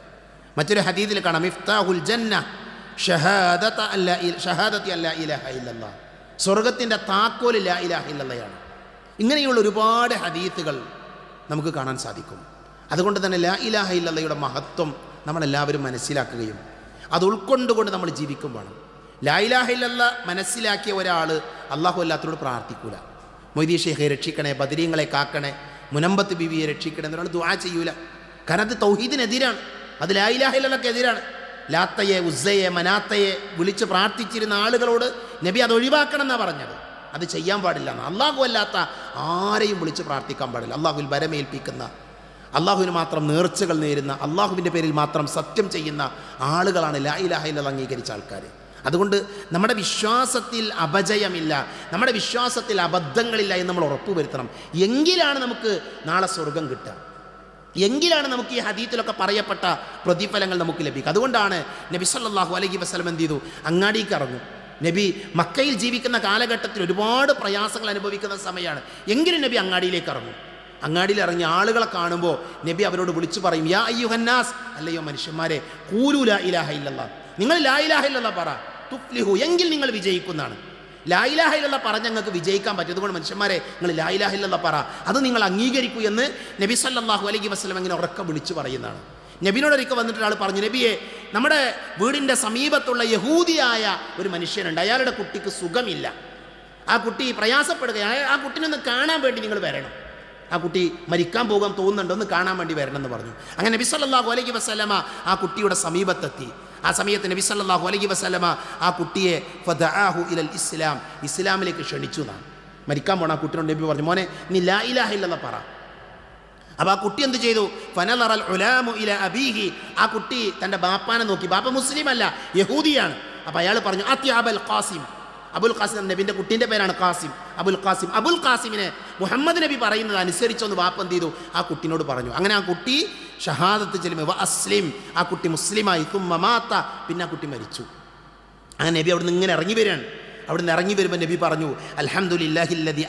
മറ്റൊരു ഹദീസിൽ കാണാം മിഫ്താഹുൽ ജന്ന ഷഹാദത്തി അല്ലാ ഇലാഹ ഇല്ലല്ലാഹ്, സ്വർഗത്തിൻ്റെ താക്കോൽ ലാ ഇലാഹ ഇല്ലല്ലാഹയാണ്. ഇങ്ങനെയുള്ള ഒരുപാട് ഹദീസുകൾ നമുക്ക് കാണാൻ സാധിക്കും. അതുകൊണ്ട് തന്നെ ലാ ഇലാഹ ഇല്ലല്ലാഹയുടെ മഹത്വം നമ്മളെല്ലാവരും മനസ്സിലാക്കുകയും അത് ഉൾക്കൊണ്ടുകൊണ്ട് നമ്മൾ ജീവിക്കും വേണം. ലാ ഇലാഹ ഇല്ലല്ലാഹ് മനസ്സിലാക്കിയ ഒരാൾ അള്ളാഹു അല്ലാത്തവരോട് പ്രാർത്ഥിക്കൂല. മൊയ്തീൻ ഷെയ്ഖെ രക്ഷിക്കണേ, ബദരീങ്ങളെ കാക്കണേ, മുനമ്പത്ത് ബീവിയെ രക്ഷിക്കണേ എന്നൊരാൾ ദുആ ചെയ്യൂല. കാരണം അത് തൗഹീദിനെതിരാണ്, അത് ലാ ഇലാഹ ഇല്ലല്ലാഹ്ക്ക് എതിരാണ്. ലാത്തയെ ഉസ്സയെ മനാത്തയെ വിളിച്ച് പ്രാർത്ഥിച്ചിരുന്ന ആളുകളോട് നബി അത് ഒഴിവാക്കണം എന്നാണ് പറഞ്ഞത്. അത് ചെയ്യാൻ പാടില്ല എന്ന്. അള്ളാഹു അല്ലാത്ത ആരെയും വിളിച്ച് പ്രാർത്ഥിക്കാൻ പാടില്ല. അള്ളാഹുവിൽ ബരമേൽപ്പിക്കുന്ന, അള്ളാഹുവിന് മാത്രം നേർച്ചകൾ നേരുന്ന, അള്ളാഹുവിൻ്റെ പേരിൽ മാത്രം സത്യം ചെയ്യുന്ന ആളുകളാണ് ലാ ഇലാഹ ഇല്ലല്ലാഹ് അംഗീകരിച്ച ആൾക്കാർ. അതുകൊണ്ട് നമ്മുടെ വിശ്വാസത്തിൽ അപജയമില്ല, നമ്മുടെ വിശ്വാസത്തിൽ അബദ്ധങ്ങളില്ല എന്ന് നമ്മൾ ഉറപ്പുവരുത്തണം. എങ്കിലാണ് നമുക്ക് നാളെ സ്വർഗം കിട്ടുക, എങ്കിലാണ് നമുക്ക് ഈ ഹദീത്തിലൊക്കെ പറയപ്പെട്ട പ്രതിഫലങ്ങൾ നമുക്ക് ലഭിക്കുക. അതുകൊണ്ടാണ് നബി സല്ലല്ലാഹു അലൈഹി വസല്ലം എന്ത് ചെയ്തു? അങ്ങാടിക്ക് ഇറങ്ങും. നബി മക്കയിൽ ജീവിക്കുന്ന കാലഘട്ടത്തിൽ ഒരുപാട് പ്രയാസങ്ങൾ അനുഭവിക്കുന്ന സമയമാണ്. എങ്കിലും നബി അങ്ങാടിയിലേക്ക് ഇറങ്ങും. അങ്ങാടിയിൽ ഇറങ്ങിയ ആളുകളെ കാണുമ്പോൾ നബി അവരോട് വിളിച്ചു പറയും, യാ അയ്യുഹന്നാസ്, അല്ലയോ മനുഷ്യന്മാരെ, ഖൂലു ലാ ഇലാഹ ഇല്ലല്ലാഹ്, നിങ്ങൾ ലാ ഇലാഹ ഇല്ലല്ലാഹ് പറ, തുഫ്ലിഹു, എങ്കിൽ നിങ്ങൾ വിജയിക്കുന്നതാണ്. ലാ ഇലാഹ ഇല്ലല്ലാഹ് പറഞ്ഞ് ഞങ്ങൾക്ക് വിജയിക്കാൻ പറ്റും. അതുകൊണ്ട് മനുഷ്യന്മാരെ നിങ്ങൾ ലാ ഇലാഹ ഇല്ലല്ലാഹ് പറ, അത് നിങ്ങൾ അംഗീകരിക്കൂ എന്ന് നബി സല്ലല്ലാഹു അലൈഹി വസല്ലം ഇങ്ങനെ ഉറക്കെ വിളിച്ചു പറയുന്നതാണ്. നബിനോടൊരിക്കൽ വന്നിട്ട് ഒരാൾ പറഞ്ഞു, നബിയെ, നമ്മുടെ വീടിൻ്റെ സമീപത്തുള്ള യഹൂദിയായ ഒരു മനുഷ്യനുണ്ട്, അയാളുടെ കുട്ടിക്ക് സുഖമില്ല, ആ കുട്ടി പ്രയാസപ്പെടുകയാണ്, ആ കുട്ടിനൊന്ന് കാണാൻ വേണ്ടി നിങ്ങൾ വരണം, ആ കുട്ടി മരിക്കാൻ പോകാൻ തോന്നുന്നുണ്ടോ, ഒന്ന് കാണാൻ വേണ്ടി വരണം എന്ന് പറഞ്ഞു. അങ്ങനെ നബി സല്ലല്ലാഹു അലൈഹി വസല്ലമ ആ കുട്ടിയുടെ സമീപത്തെത്തി. ആ സമയത്ത് നബി സല്ലല്ലാഹു അലൈഹി വസല്ലമ ആ കുട്ടിയെ ഫദഅഹു ഇലൽ ഇസ്ലാം, ഇസ്ലാമിലേക്ക് ക്ഷണിച്ചു എന്നാണ്. മരിക്കാൻ പോണ ആ കുട്ടിയോട് നബി പറഞ്ഞു, മോനെ നീ ലാ ഇലാഹ ഇല്ലല്ലാഹ് പറ. അപ്പോൾ ആ കുട്ടി എന്ത് ചെയ്തു? ഫനളറൽ ഉലാമു ഇല അബീഹി, ആ കുട്ടി തൻ്റെ ബാപ്പാനെ നോക്കി. ബാപ്പ മുസ്ലിം അല്ല, യഹൂദിയാണ്. അപ്പോൾ അയാൾ പറഞ്ഞു, അത്യ അബുൽ ഖാസിം. അബുൽ ഖാസിം നബിൻ്റെ കുട്ടീൻ്റെ പേരാണ് ഖാസിം, അബുൽ ഖാസിം. അബുൽ ഖാസിമിനെ മുഹമ്മദ് നബി പറയുന്നത് അനുസരിച്ചൊന്ന് ബാപ്പ എന്ത് ചെയ്തു? ആ കുട്ടിനോട് പറഞ്ഞു. അങ്ങനെ ആ കുട്ടി ഷഹാദത്ത് ചെല്ലുമ്പോൾ വ അസ്ലിം, ആ കുട്ടി മുസ്ലിമായി. തുമ്മ മാത്ത, പിന്നെ ആ കുട്ടി മരിച്ചു. അങ്ങനെ നബി അവിടെ നിന്ന് ഇങ്ങനെ ഇറങ്ങി വരികയാണ്. അവിടെ നിന്ന് ഇറങ്ങി വരുമ്പോൾ നബി പറഞ്ഞു, അൽഹംദുലില്ലാഹില്ലദി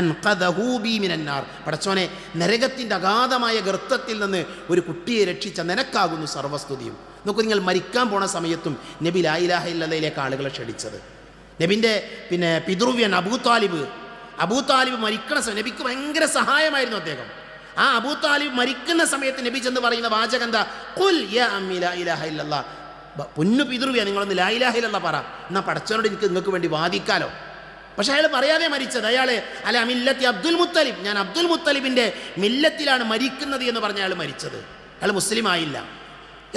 അൻഖദഹു ബി മിനന്നാർ, പടച്ചോനെ, നരകത്തിൻ്റെ അഗാധമായ ഗർത്തത്തിൽ നിന്ന് ഒരു കുട്ടിയെ രക്ഷിച്ച നിനക്കാകുന്നു സർവസ്തുതിയും. നോക്കൂ, നിങ്ങൾ മരിക്കാൻ പോണ സമയത്തും നബി ലാ ഇലാഹ ഇല്ലല്ലാഹിലേക്ക് ആളുകളെ ക്ഷണിച്ചത്. നബിൻ്റെ പിതൃവ്യൻ അബൂ താലിബ് മരിക്കണ സമയം നബിക്ക് ഭയങ്കര സഹായമായിരുന്നു അദ്ദേഹം. ആ അബൂ താലിബ് മരിക്കുന്ന സമയത്ത് നബി ചെന്ന് പറയുന്ന വാചകം എന്താ? ഖുൽ യാ അമ്മി ലാ ഇലാഹ ഇല്ലല്ലാഹ്, പൊന്നു പിതൃവ്യ, നിങ്ങളൊന്ന് ലാ ഇലാഹ ഇല്ലല്ലാഹ് പറ, എന്നാൽ പടച്ചവനോട് എനിക്ക് നിങ്ങൾക്ക് വേണ്ടി വാദിക്കാലോ. പക്ഷെ അയാൾ പറയാതെ മരിച്ചത്. അയാൾ അല്ല മില്ലത്തി അബ്ദുൽ മുത്തലിബ്, ഞാൻ അബ്ദുൽ മുത്തലിബിൻ്റെ മില്ലത്തിലാണ് മരിക്കുന്നത് എന്ന് പറഞ്ഞ അയാൾ മരിച്ചത്. അയാൾ മുസ്ലിം ആയില്ല.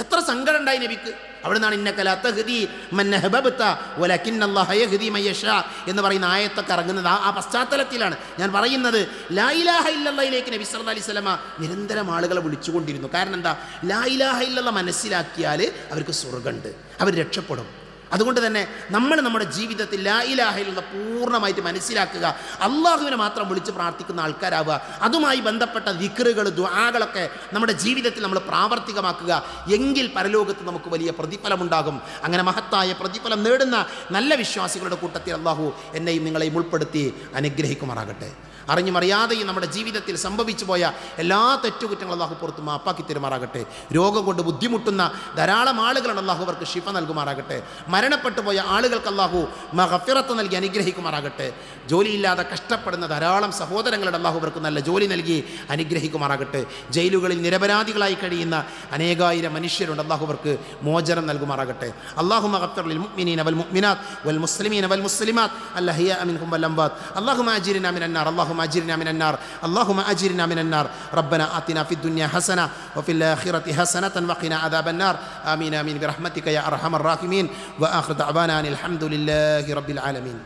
എത്ര സങ്കടം ഉണ്ടായി നബിക്ക്. അവിടെ നിന്നാണ് ഇന്നക ലാ തഹ്ദി മൻ അഹ്ബബ്ത വലകിന്നല്ലാഹ യഹ്ദി മൻ യശാ എന്ന് പറയുന്ന ആയത്തൊക്കെ ഇറങ്ങുന്നത് ആ പശ്ചാത്തലത്തിലാണ് ഞാൻ പറയുന്നത്. ലാ ഇലാഹ ഇല്ലല്ലാഹിലേക്ക് നബി സല്ലല്ലാഹു അലൈഹി വസല്ലമ നിരന്തരം ആളുകളെ വിളിച്ചുകൊണ്ടിരുന്നു. കാരണം എന്താ? ലാ ഇലാഹ ഇല്ലല്ലാഹ് മനസ്സിലാക്കിയാൽ അവർക്ക് സ്വർഗ്ഗമുണ്ട്, അവർ രക്ഷപ്പെടും. അതുകൊണ്ട് തന്നെ നമ്മൾ നമ്മുടെ ജീവിതത്തിൽ ലാ ഇലാഹ ഇല്ലല്ലാഹ് പൂർണ്ണമായിട്ട് മനസ്സിലാക്കുക, അള്ളാഹുവിനെ മാത്രം വിളിച്ച് പ്രാർത്ഥിക്കുന്ന ആൾക്കാരാവുക. അതുമായി ബന്ധപ്പെട്ട ദിക്റുകൾ, ദുആകളൊക്കെ നമ്മുടെ ജീവിതത്തിൽ നമ്മൾ പ്രാവർത്തികമാക്കുക. എങ്കിൽ പരലോകത്ത് നമുക്ക് വലിയ പ്രതിഫലമുണ്ടാകും. അങ്ങനെ മഹത്തായ പ്രതിഫലം നേടുന്ന നല്ല വിശ്വാസികളുടെ കൂട്ടത്തിൽ അള്ളാഹു എന്നെയും നിങ്ങളെയും ഉൾപ്പെടുത്തി അനുഗ്രഹിക്കുമാറാകട്ടെ. അറിഞ്ഞും അറിയാതെയും നമ്മുടെ ജീവിതത്തിൽ സംഭവിച്ചു പോയ എല്ലാ തെറ്റുകുറ്റങ്ങളും അള്ളാഹു പുറത്ത് മാപ്പാക്കി തരുമാറാകട്ടെ. രോഗം കൊണ്ട് ബുദ്ധിമുട്ടുന്ന ധാരാളം ആളുകളാണ്, അള്ളാഹു അവർക്ക് ശിഫ നൽകുമാറാകട്ടെ. മരണപ്പെട്ടു പോയ ആളുകൾക്ക് അള്ളാഹു മഗ്ഫിറത്ത് നൽകി അനുഗ്രഹിക്കുമാറാകട്ടെ. ജോലിയില്ലാതെ കഷ്ടപ്പെടുന്ന ധാരാളം സഹോദരങ്ങളുടെ അള്ളാഹു അവർക്ക് നല്ല ജോലി നൽകി അനുഗ്രഹിക്കുമാറാകട്ടെ. ജയിലുകളിൽ നിരപരാധികളായി കഴിയുന്ന അനേകായിരം മനുഷ്യരുണ്ട്, അള്ളാഹു അവർക്ക് മോചനം നൽകുമാറാകട്ടെ. അല്ലാഹുമ്മ ഗഫിർ ലിൽ മുഅ്മിനീന വൽ മുഅ്മിനാത്ത് വൽ മുസ്ലിമീന വൽ മുസ്ലിമാത്ത് അൽഅഹ്യാഅ മിൻഹും വൽ അംവാത്ത്. അല്ലാഹുമ്മ അജിർനാ മിനൻ നാർ, اللهم أجرنا من النار، اللهم أجرنا من النار. ربنا آتنا في الدنيا حسنة وفي الآخرة حسنة وقنا عذاب النار. آمين آمين برحمتك يا أرحم الراحمين. وآخر دعوانا الحمد لله رب العالمين.